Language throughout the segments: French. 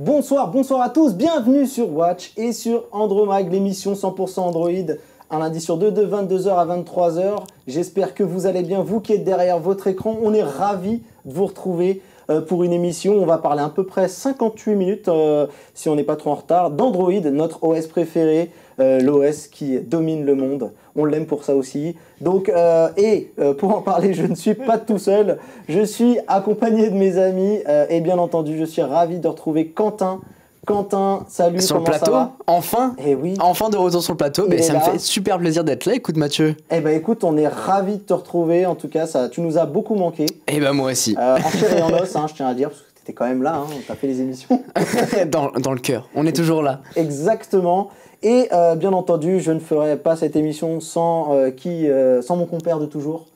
Bonsoir à tous, bienvenue sur Watch et sur Andromag, l'émission 100% Android, un lundi sur deux de 22h à 23h. J'espère que vous allez bien, vous qui êtes derrière votre écran. On est ravis de vous retrouver pour une émission. On va parler à peu près 58 minutes, si on n'est pas trop en retard, d'Android, notre OS préféré, l'OS qui domine le monde. On l'aime pour ça aussi. Donc, pour en parler, je ne suis pas tout seul. Je suis accompagné de mes amis et bien entendu, je suis ravi de retrouver Quentin. Quentin, salut, sur le comment plateau, ça va? enfin, Eh oui. Enfin de retour sur le plateau, mais ça me fait super plaisir d'être là, écoute Mathieu. Eh ben écoute, on est ravis de te retrouver, en tout cas, tu nous as beaucoup manqué. Eh ben moi aussi. En chair et en os, je tiens à dire, parce que tu étais quand même là, t'as fait les émissions. dans le cœur, on est toujours là. Exactement. Et bien entendu, je ne ferai pas cette émission sans mon compère de toujours,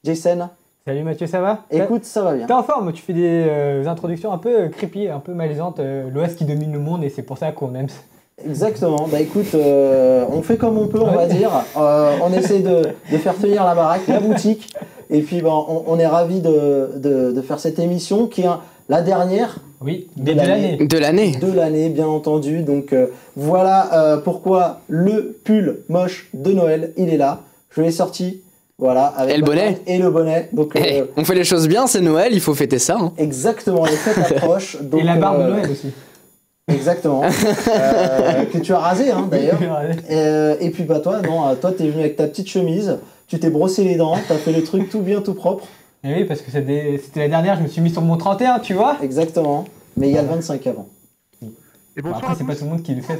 Jason. Salut Mathieu, ça va? Écoute, ça va bien. T'es en forme, tu fais des introductions un peu creepy, un peu malaisantes, l'OS qui domine le monde et c'est pour ça qu'on aime. Exactement, bah écoute, on fait comme on peut, on va dire. On essaie de faire tenir la baraque, la boutique. Et puis on est ravis de faire cette émission qui est la dernière. Oui, de l'année. De l'année, bien entendu. Donc voilà pourquoi le pull moche de Noël, il est là. Je l'ai sorti. Voilà, avec et le bonnet. Et le bonnet. Donc, on fait les choses bien, c'est Noël, il faut fêter ça. Hein. Exactement, les fêtes approchent. Et la barbe de Noël aussi. Exactement. Que tu as rasé d'ailleurs. Et puis toi t'es venu avec ta petite chemise, tu t'es brossé les dents, t'as fait le truc tout bien, tout propre. Et oui, parce que c'était la dernière, je me suis mis sur mon 31, tu vois. Exactement. Mais il y a le 25 avant. Et bon, après, c'est pas tout le monde qui le fait.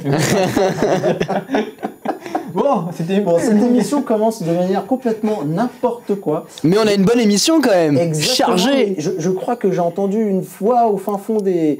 Bon, cette émission commence de manière complètement n'importe quoi. Mais on a une bonne émission quand même. Exactement. Chargée. Je crois que j'ai entendu une fois au fin fond du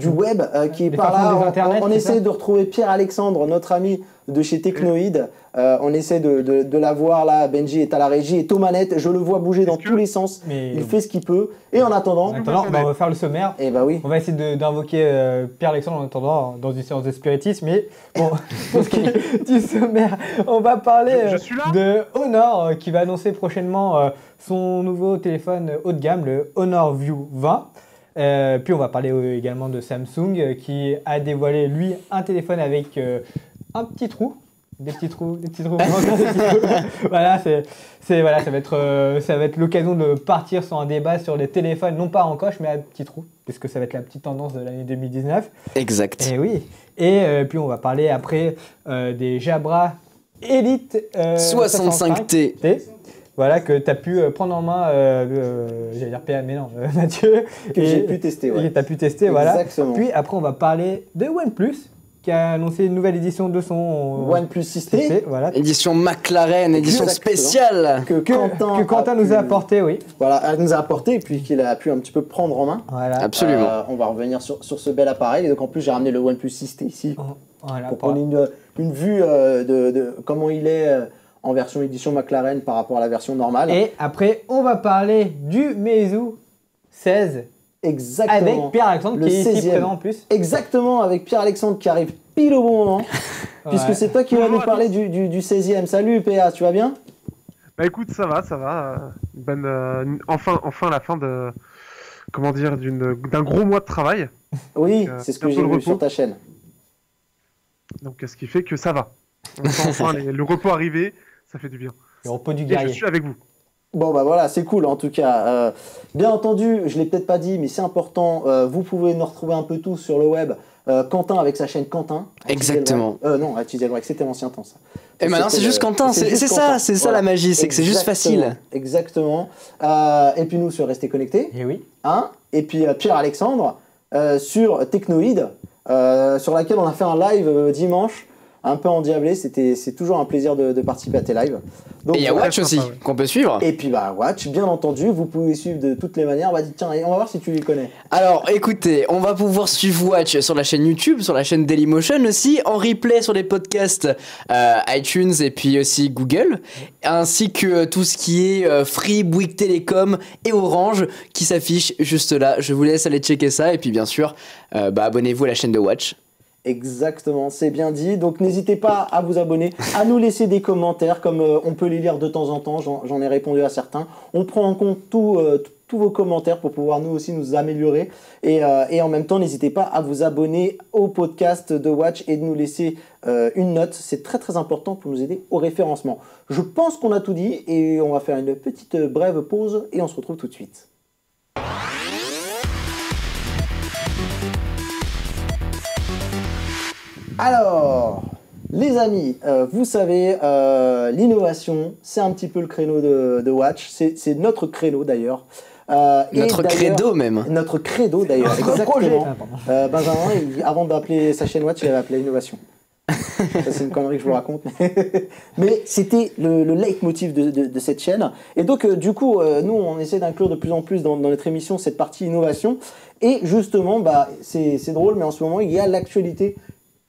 web qui est par là. On essaie de retrouver Pierre-Alexandre, notre ami de chez Technoïd. On essaie de la voir là. Benji est à la régie et Thomanette, je le vois bouger dans tous les sens. Il fait ce qu'il peut. Et en attendant, on va faire le sommaire. Et bah oui. On va essayer d'invoquer Pierre-Alexandre en attendant dans une séance de spiritisme. Mais bon, pour ce qui est du sommaire, on va parler de Honor qui va annoncer prochainement son nouveau téléphone haut de gamme, le Honor View 20. Puis on va parler également de Samsung qui a dévoilé lui un téléphone avec un petit trou, des petits trous. Voilà, ça va être l'occasion de partir sur un débat sur les téléphones, non pas en coche mais à petits trous, parce que ça va être la petite tendance de l'année 2019. Exact. Et oui. Et puis on va parler après des Jabra Elite 65T. Voilà, que tu as pu prendre en main, j'allais dire PA, mais non, Mathieu. Que j'ai pu tester, ouais. Et tu as pu tester, voilà. Exactement. Puis après, on va parler de OnePlus, qui a annoncé une nouvelle édition de son OnePlus 6T. Voilà. Édition McLaren, édition spéciale. Que Quentin nous a apporté, oui. Voilà, elle nous a apporté et puis qu'il a pu un petit peu prendre en main. Voilà. Absolument. On va revenir sur ce bel appareil. Et donc en plus, j'ai ramené le OnePlus 6T ici pour qu'on ait une vue de comment il est en version édition McLaren par rapport à la version normale. Et après, on va parler du Meizu 16. Exactement. Avec Pierre-Alexandre qui est ici présent en plus. Exactement, avec Pierre-Alexandre qui arrive pile au bon moment. Puisque c'est toi qui vas nous parler du 16e. Salut PA, tu vas bien? Bah écoute, ça va. Enfin la fin de... Comment dire, d'un gros mois de travail. Oui, c'est ce que j'ai vu sur ta chaîne. Donc ce qui fait que ça va. Enfin le repos arrivé, ça fait du bien. Le repos du guerrier. Et je suis avec vous. Bon bah voilà, c'est cool en tout cas. Bien entendu, je l'ai peut-être pas dit, mais c'est important. Vous pouvez nous retrouver un peu tous sur le web. Quentin avec sa chaîne Quentin. Exactement. Non, Atizelbrek, c'était l'ancien temps ça. Et maintenant c'est juste Quentin, c'est ça la magie, c'est que c'est juste facile. Exactement. Et puis nous sur Restez Connectés. Et oui. Et puis Pierre-Alexandre sur Technoïd, sur laquelle on a fait un live dimanche. Un peu endiablé, c'est toujours un plaisir de participer à tes lives. Donc, et il y a Watch aussi, qu'on peut suivre. Et puis Watch, bien entendu, vous pouvez suivre de toutes les manières. Tiens, on va voir si tu les connais. Alors écoutez, on va pouvoir suivre Watch sur la chaîne YouTube, sur la chaîne Dailymotion aussi, en replay sur les podcasts iTunes et puis aussi Google, ainsi que tout ce qui est Free, Bouygues Télécom et Orange qui s'affiche juste là. Je vous laisse aller checker ça et puis bien sûr, abonnez-vous à la chaîne de Watch. Exactement, c'est bien dit. Donc n'hésitez pas à vous abonner, à nous laisser des commentaires, comme on peut les lire de temps en temps. J'en ai répondu à certains. On prend en compte tous vos commentaires pour pouvoir nous aussi nous améliorer. Et en même temps, n'hésitez pas à vous abonner au podcast de Watch et de nous laisser une note. C'est très très important pour nous aider au référencement. Je pense qu'on a tout dit et on va faire une petite brève pause et on se retrouve tout de suite. Alors, les amis, vous savez, l'innovation, c'est un petit peu le créneau de Watch. C'est notre créneau d'ailleurs. Notre credo même. Notre credo d'ailleurs, exactement. Benjamin, avant d'appeler sa chaîne Watch, il avait appelé innovation. Ça, c'est une connerie que je vous raconte. Mais c'était le leitmotiv de cette chaîne. Et donc, du coup, nous, on essaie d'inclure de plus en plus dans notre émission cette partie innovation. Et justement, c'est drôle, mais en ce moment, il y a l'actualité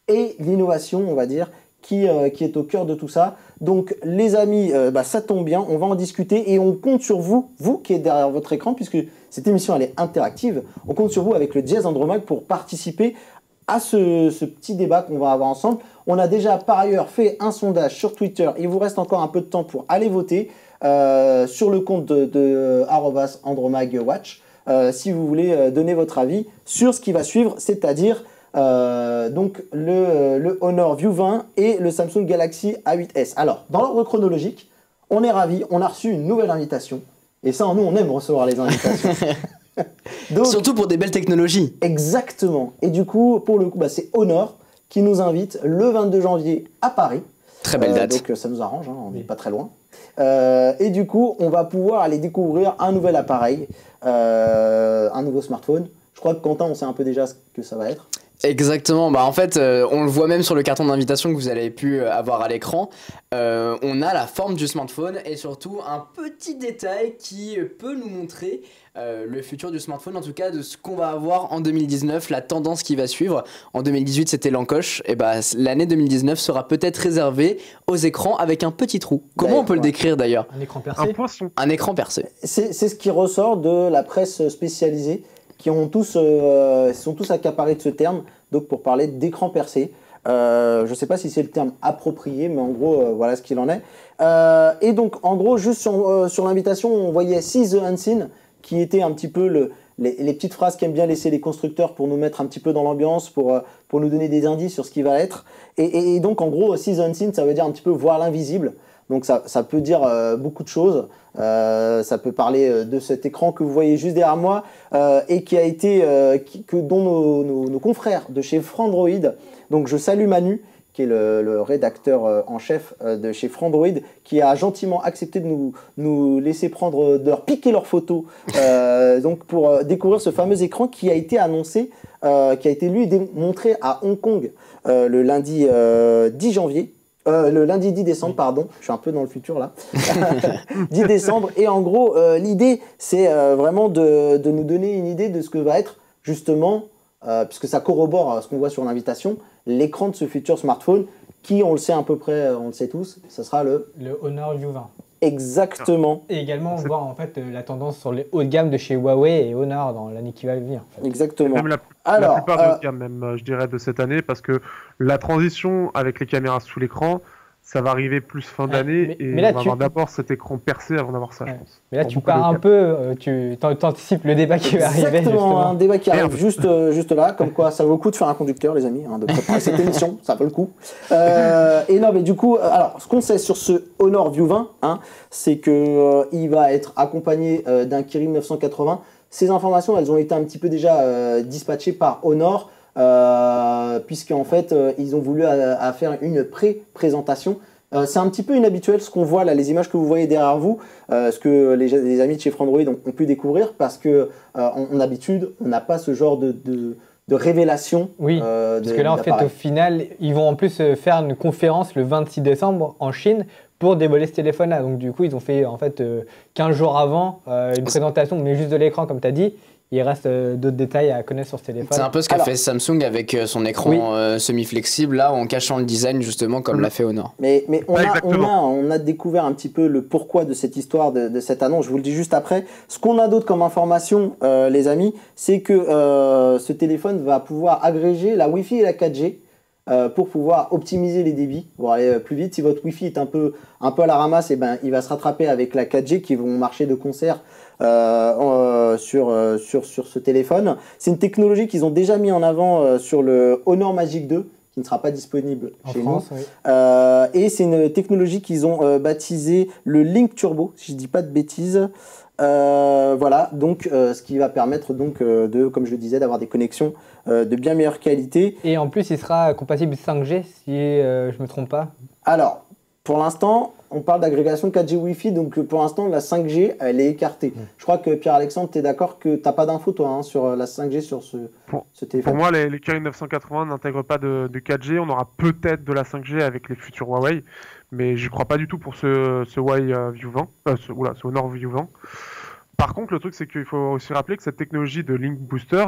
et l'innovation, on va dire, qui est au cœur de tout ça. Donc, les amis, ça tombe bien, on va en discuter et on compte sur vous, vous qui êtes derrière votre écran, puisque cette émission, elle est interactive. On compte sur vous avec le Jazz Andromag pour participer à ce petit débat qu'on va avoir ensemble. On a déjà par ailleurs fait un sondage sur Twitter. Il vous reste encore un peu de temps pour aller voter sur le compte de @AndromagWatch si vous voulez donner votre avis sur ce qui va suivre, c'est-à-dire donc le Honor View 20 et le Samsung Galaxy A8s. Alors, dans l'ordre chronologique, on est ravis, on a reçu une nouvelle invitation. Et ça, nous, on aime recevoir les invitations. Donc, surtout pour des belles technologies. Exactement. Et du coup, pour le coup, c'est Honor qui nous invite le 22 janvier à Paris. Très belle date. Donc ça nous arrange, on n'est pas très loin. Et du coup, on va pouvoir aller découvrir un nouvel appareil, un nouveau smartphone. Je crois que Quentin, on sait un peu déjà ce que ça va être. Exactement, en fait on le voit même sur le carton d'invitation que vous avez pu avoir à l'écran. On a la forme du smartphone et surtout un petit détail qui peut nous montrer le futur du smartphone, en tout cas de ce qu'on va avoir en 2019, la tendance qui va suivre. En 2018 c'était l'encoche, et l'année 2019 sera peut-être réservée aux écrans avec un petit trou. Comment on peut le décrire d'ailleurs? Un écran percé. Un poinçon. Un écran percé. C'est ce qui ressort de la presse spécialisée qui sont tous accaparés de ce terme, donc pour parler d'écran percé. Je ne sais pas si c'est le terme approprié, mais en gros, voilà ce qu'il en est. Et donc, en gros, juste sur l'invitation, on voyait See the Unseen, qui était un petit peu les petites phrases qu'aiment bien laisser les constructeurs pour nous mettre un petit peu dans l'ambiance, pour nous donner des indices sur ce qui va être. Et donc, en gros, See the Unseen, ça veut dire un petit peu voir l'invisible. Donc ça peut dire beaucoup de choses. Ça peut parler de cet écran que vous voyez juste derrière moi et qui a été dont nos confrères de chez Frandroid. Donc je salue Manu, qui est le rédacteur en chef de chez Frandroid, qui a gentiment accepté de nous laisser de leur piquer leurs photos donc pour découvrir ce fameux écran qui a été annoncé, qui a été lui montré à Hong Kong le lundi 10 janvier. Le lundi 10 décembre, pardon, je suis un peu dans le futur là, 10 décembre, et en gros, l'idée, c'est vraiment de nous donner une idée de ce que va être justement, puisque ça corrobore ce qu'on voit sur l'invitation, l'écran de ce futur smartphone, qui, on le sait à peu près, on le sait tous, ça sera le Honor U20. Exactement. Et également, on voit en fait la tendance sur les hauts de gamme de chez Huawei et Honor dans l'année qui va venir. En fait. Exactement. Même la plupart des hauts de gamme, même, je dirais, de cette année, parce que la transition avec les caméras sous l'écran, ça va arriver plus fin d'année, et mais là, on va avoir d'abord cet écran percé avant d'avoir ça, je pense. Mais là, tu pars un peu, tu anticipes le débat qui va arriver. Exactement, un débat qui arrive juste là, comme quoi ça vaut le coup de faire un conducteur, les amis, de préparer cette émission, ça vaut le coup. Et non, mais du coup, alors, ce qu'on sait sur ce Honor View 20, c'est qu'il va être accompagné d'un Kirin 980. Ces informations, elles ont été un petit peu déjà dispatchées par Honor, puisqu'en fait ils ont voulu à faire une pré-présentation. C'est un petit peu inhabituel ce qu'on voit là, les images que vous voyez derrière vous, ce que les amis de chez Frandroid ont pu découvrir, parce que en d'habitude on n'a pas ce genre de révélation. Oui, parce que là en fait au final ils vont en plus faire une conférence le 26 décembre en Chine pour dévoiler ce téléphone là. Donc du coup ils ont fait en fait 15 jours avant une présentation, mais juste de l'écran comme tu as dit. Il reste d'autres détails à connaître sur ce téléphone. C'est un peu ce qu'a fait Samsung avec son écran semi-flexible, là, en cachant le design, justement, comme l'a fait Honor. Mais on a découvert un petit peu le pourquoi de cette histoire, de cette annonce. Je vous le dis juste après. Ce qu'on a d'autre comme information, les amis, c'est que ce téléphone va pouvoir agréger la Wi-Fi et la 4G. pour pouvoir optimiser les débits, pour aller plus vite. Si votre Wi-Fi est un peu à la ramasse, il va se rattraper avec la 4G qui vont marcher de concert sur ce téléphone. C'est une technologie qu'ils ont déjà mis en avant sur le Honor Magic 2, qui ne sera pas disponible chez France, nous. Oui. Et c'est une technologie qu'ils ont baptisée le Link Turbo, si je ne dis pas de bêtises. Voilà, donc ce qui va permettre donc comme je le disais, d'avoir des connexions de bien meilleure qualité. Et en plus, il sera compatible 5G si je me trompe pas. Alors, pour l'instant, on parle d'agrégation 4G Wi-Fi, donc pour l'instant, la 5G, elle est écartée. Je crois que Pierre-Alexandre, tu es d'accord que tu n'as pas d'infos, toi, sur la 5G sur ce téléphone. Pour moi, les Kirin 980 n'intègrent pas de 4G. On aura peut-être de la 5G avec les futurs Huawei, mais je ne crois pas du tout pour ce Huawei View 20, ce Honor View 20. Par contre, le truc, c'est qu'il faut aussi rappeler que cette technologie de Link Booster,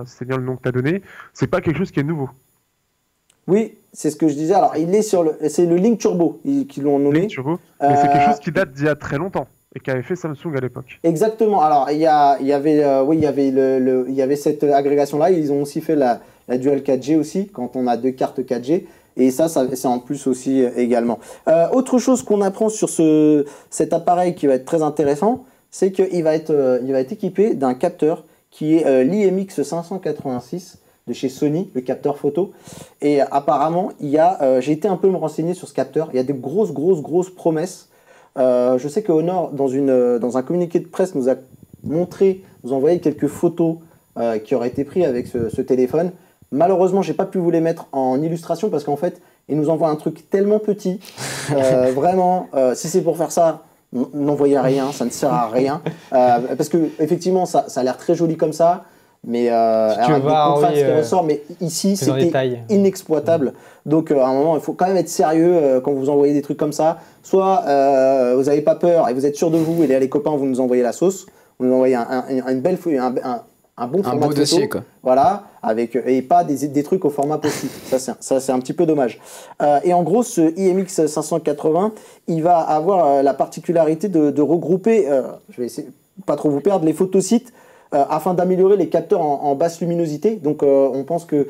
c'est bien le nom que tu as donné, c'est pas quelque chose qui est nouveau. Oui, c'est ce que je disais. Alors, c'est le Link Turbo qu'ils l'ont nommé. Link Turbo, mais c'est quelque chose qui date d'il y a très longtemps et qu'avait fait Samsung à l'époque. Exactement. Alors, il y avait cette agrégation-là. Ils ont aussi fait la Dual 4G aussi, quand on a 2 cartes 4G. Et ça c'est en plus aussi également. Autre chose qu'on apprend sur cet appareil qui va être très intéressant, c'est qu'il va être équipé d'un capteur qui est l'IMX 586 de chez Sony, le capteur photo. Et apparemment, j'ai été un peu me renseigner sur ce capteur. Il y a des grosses promesses. Je sais que Honor, dans un communiqué de presse, nous a envoyé quelques photos qui auraient été prises avec ce téléphone. Malheureusement, j'ai pas pu vous les mettre en illustration parce qu'en fait, ils nous envoient un truc tellement petit. Vraiment, si c'est pour faire ça, n'envoyez rien, ça ne sert à rien. Parce que effectivement, ça a l'air très joli comme ça, mais avec des contrastes qui ressortent. Mais ici, c'était inexploitable. Donc, à un moment, il faut quand même être sérieux quand vous envoyez des trucs comme ça. Soit vous n'avez pas peur et vous êtes sûr de vous, et les copains, vous nous envoyez la sauce. Vous nous envoyez une belle feuille, un bon format de dossier, photo, voilà, et pas des trucs au format post-it. Ça, c'est un petit peu dommage. Et en gros, ce IMX 580, il va avoir la particularité de regrouper, je vais essayer de pas trop vous perdre, les photosites afin d'améliorer les capteurs en basse luminosité. Donc, on pense que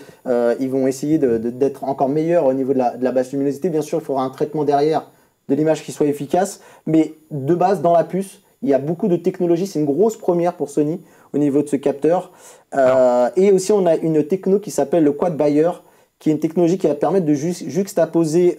ils vont essayer d'être encore meilleurs au niveau de la basse luminosité. Bien sûr, il faudra un traitement derrière de l'image qui soit efficace, mais de base, dans la puce, il y a beaucoup de technologies. C'est une grosse première pour Sony au niveau de ce capteur. Et aussi, on a une techno qui s'appelle le Quad Buyer, qui est une technologie qui va permettre de juxtaposer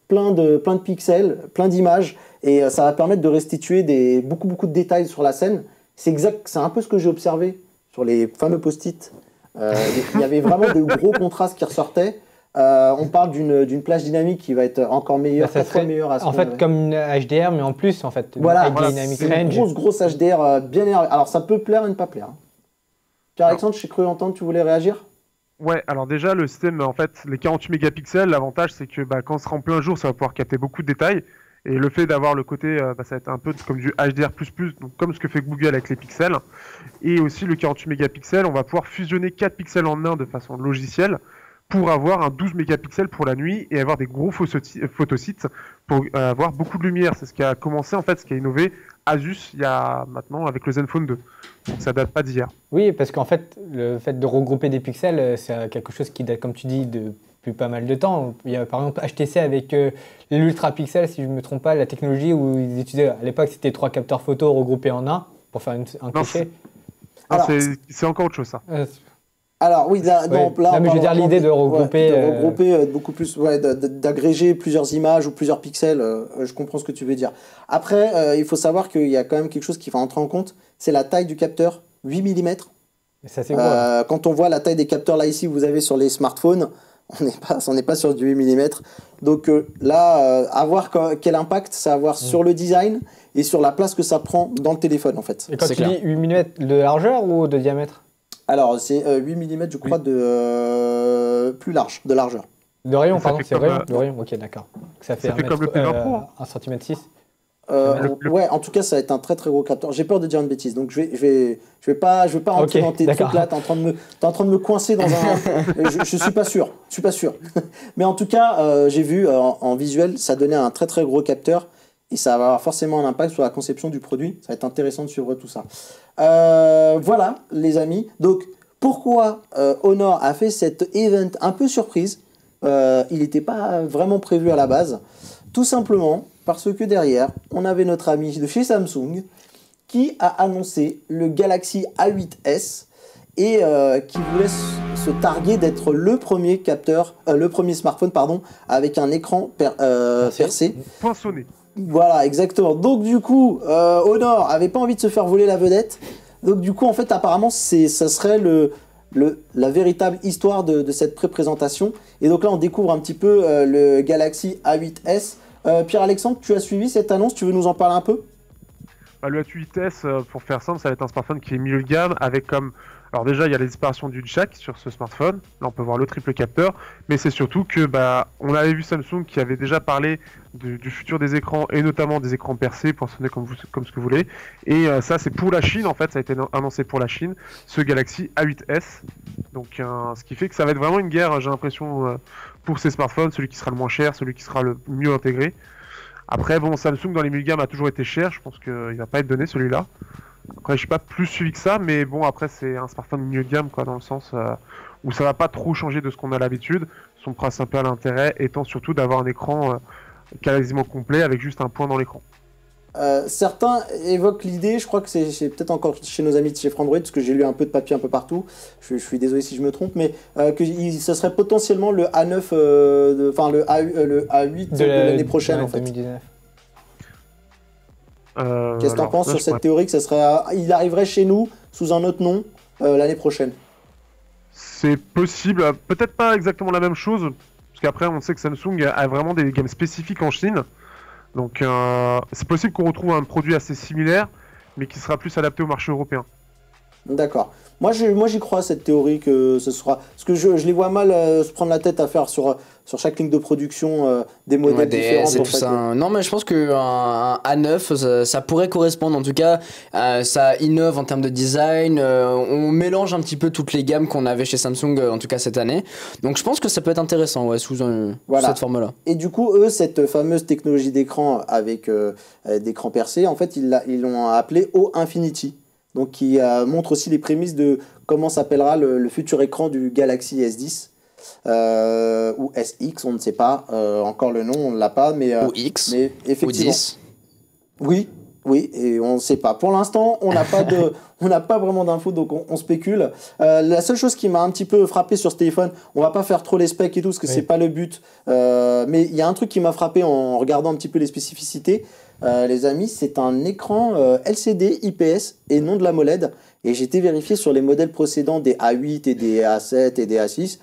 plein de pixels, plein d'images, et ça va permettre de restituer beaucoup de détails sur la scène. C'est un peu ce que j'ai observé sur les fameux post-it. Il y avait vraiment de gros contrastes qui ressortaient. On parle d'une plage dynamique qui va être encore meilleure, 4 fois meilleure à ce en fait, comme une HDR, mais en plus, en fait, voilà, Dynamic Range. C'est une grosse HDR bien énervée. Alors, ça peut plaire et ne pas plaire. Pierre-Alexandre, j'ai cru entendre, tu voulais réagir ? Ouais, alors déjà, le système, en fait, les 48 mégapixels, l'avantage, c'est que quand on sera en plein jour, ça va pouvoir capter beaucoup de détails. Et le fait d'avoir le côté, ça va être un peu comme du HDR++, donc comme ce que fait Google avec les pixels. Et aussi, le 48 mégapixels, on va pouvoir fusionner 4 pixels en un de façon logicielle, pour avoir un 12 mégapixels pour la nuit et avoir des gros photosites pour avoir beaucoup de lumière. C'est ce qui a commencé, en fait, ce qui a innové Asus il y a maintenant avec le Zenfone 2. Donc ça date pas d'hier. Oui, parce qu'en fait, le fait de regrouper des pixels, c'est quelque chose qui date, comme tu dis, depuis pas mal de temps. Il y a par exemple HTC avec l'Ultra Pixel, si je ne me trompe pas, la technologie où ils utilisaient, à l'époque, c'était 3 capteurs photo regroupés en un pour faire un cliché. C'est encore autre chose, ça. Alors oui, là, mais je veux dire l'idée de regrouper, beaucoup plus, d'agréger plusieurs images ou plusieurs pixels. Je comprends ce que tu veux dire. Après, il faut savoir qu'il y a quand même quelque chose qui va entrer en compte, c'est la taille du capteur, 8 mm. Et ça, c'est gros. Quand on voit la taille des capteurs là ici, vous avez sur les smartphones, on n'est pas sur du 8 mm. Donc là, à voir quel impact ça va avoir sur le design et sur la place que ça prend dans le téléphone en fait. Et quand tu dis 8 mm de largeur ou de diamètre ? Alors, c'est 8 mm, je crois, de plus large, de largeur. De rayon, pardon, c'est rayon. De rayon, ok, d'accord. Ça fait comme le P20 Pro. 1 cm 6. Ouais, en tout cas, ça va être un très très gros capteur. J'ai peur de dire une bêtise, donc je vais pas rentrer dans tes trucs là. T'es en train de me coincer dans un. je suis pas sûr. Mais en tout cas, j'ai vu en visuel, ça donnait un très très gros capteur. Et ça va avoir forcément un impact sur la conception du produit. Ça va être intéressant de suivre tout ça. Voilà, les amis. Donc, pourquoi Honor a fait cet event un peu surprise ? il n'était pas vraiment prévu à la base. Tout simplement parce que derrière, on avait notre ami de chez Samsung qui a annoncé le Galaxy A8s et qui voulait se targuer d'être le premier smartphone avec un écran percé. Poinçonné. Voilà, exactement. Donc du coup, Honor avait pas envie de se faire voler la vedette. Donc du coup, en fait, apparemment, ça serait la véritable histoire de cette pré-présentation. Et donc là, on découvre un petit peu le Galaxy A8s. Pierre-Alexandre, tu as suivi cette annonce, tu veux nous en parler un peu ? Le A8s, pour faire simple, ça va être un smartphone qui est milieu de gamme avec comme... Alors déjà, il y a les disparitions du jack sur ce smartphone. Là, on peut voir le triple capteur. Mais c'est surtout que, on avait vu Samsung qui avait déjà parlé du futur des écrans et notamment des écrans percés, poinçonnés comme ce que vous voulez. Et ça, c'est pour la Chine, en fait. Ça a été annoncé pour la Chine, ce Galaxy A8s. Donc, ce qui fait que ça va être vraiment une guerre, j'ai l'impression, pour ces smartphones. Celui qui sera le moins cher, celui qui sera le mieux intégré. Après, Samsung dans les milieu de gamme a toujours été cher. Je pense qu'il va pas être donné celui-là. Après, je suis pas plus suivi que ça, mais après, c'est un smartphone milieu de gamme, quoi, dans le sens où ça va pas trop changer de ce qu'on a l'habitude. Son principal intérêt étant surtout d'avoir un écran quasiment complet avec juste un point dans l'écran. Certains évoquent l'idée, je crois que c'est peut-être encore chez nos amis de chez Frandroid, parce que j'ai lu un peu de papier un peu partout, je suis désolé si je me trompe, mais que ce serait potentiellement le A9, le A8 de l'année prochaine en fait. 2019. Qu'est-ce que tu en penses sur cette théorie que il arriverait chez nous sous un autre nom l'année prochaine? C'est possible, peut-être pas exactement la même chose, parce qu'après on sait que Samsung a vraiment des gammes spécifiques en Chine. Donc c'est possible qu'on retrouve un produit assez similaire, mais qui sera plus adapté au marché européen. D'accord. Moi j'y crois à cette théorie que ce sera... Parce que je les vois mal se prendre la tête à faire sur chaque ligne de production des modèles différents. C'est tout ça. Non, mais je pense qu'un A9, ça pourrait correspondre. En tout cas, ça innove en termes de design. On mélange un petit peu toutes les gammes qu'on avait chez Samsung, en tout cas cette année. Donc je pense que ça peut être intéressant sous cette forme-là. Et du coup, eux, cette fameuse technologie d'écran avec d'écran percé, en fait, ils l'ont appelé O-Infinity. Donc qui montre aussi les prémices de comment s'appellera le futur écran du Galaxy S10 ou SX, on ne sait pas encore le nom, on ne l'a pas, mais ou X, mais effectivement, ou 10. Oui, et on ne sait pas. Pour l'instant, on n'a pas vraiment d'infos, donc on spécule. La seule chose qui m'a un petit peu frappé sur ce téléphone, on va pas faire trop les specs et tout, parce que c'est pas le but. Mais il y a un truc qui m'a frappé en regardant un petit peu les spécificités. Les amis, c'est un écran LCD IPS et non de l'AMOLED. Et j'ai été vérifié sur les modèles précédents des A8 et des A7 et des A6.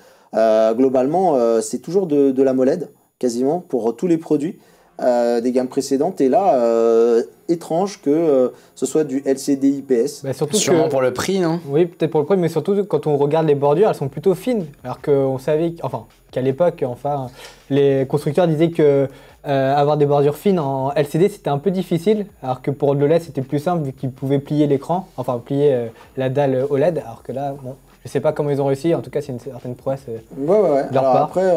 Globalement, c'est toujours de l'AMOLED, quasiment, pour tous les produits des gammes précédentes. Et là, étrange que ce soit du LCD IPS. Sûrement pour le prix, non ? Oui, peut-être pour le prix, mais surtout quand on regarde les bordures, elles sont plutôt fines. Alors qu'on savait, qu'à l'époque, les constructeurs disaient que avoir des bordures fines en LCD c'était un peu difficile, alors que pour l'OLED c'était plus simple vu qu'ils pouvaient plier l'écran, plier la dalle OLED, alors que là, je sais pas comment ils ont réussi, en tout cas c'est une certaine prouesse de leur part. Après,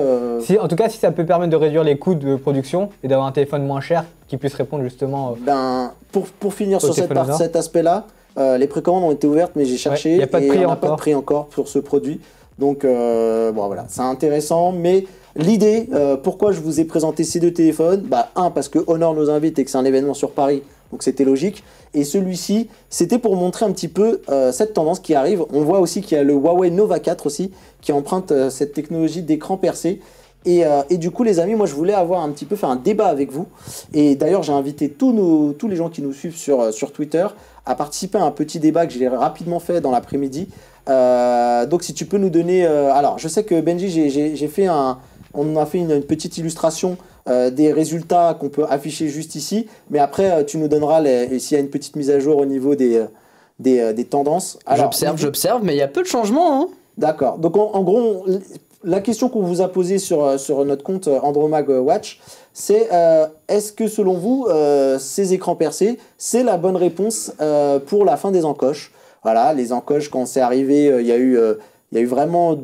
en tout cas, si ça peut permettre de réduire les coûts de production et d'avoir un téléphone moins cher qui puisse répondre justement pour finir sur cet aspect-là, les précommandes ont été ouvertes, mais j'ai cherché et il n'y a pas de prix encore pour ce produit. Donc voilà, c'est intéressant, mais l'idée, pourquoi je vous ai présenté ces deux téléphones, parce que Honor nous invite et que c'est un événement sur Paris, donc c'était logique. Et celui-ci, c'était pour montrer un petit peu cette tendance qui arrive. On voit aussi qu'il y a le Huawei Nova 4 aussi, qui emprunte cette technologie d'écran percé. Et du coup, les amis, moi je voulais faire un débat avec vous. Et d'ailleurs, j'ai invité tous les gens qui nous suivent sur Twitter à participer à un petit débat que j'ai rapidement fait dans l'après-midi. Donc si tu peux nous donner... alors, je sais que Benji, on a fait une petite illustration des résultats qu'on peut afficher juste ici, mais après tu nous donneras s'il y a une petite mise à jour au niveau des tendances. Alors, j'observe, mais il y a peu de changements. Hein. D'accord. Donc en gros, la question qu'on vous a posée sur notre compte Andromag Watch, c'est est-ce que selon vous, ces écrans percés, c'est la bonne réponse pour la fin des encoches? Voilà, les encoches, quand c'est arrivé, il y a eu vraiment...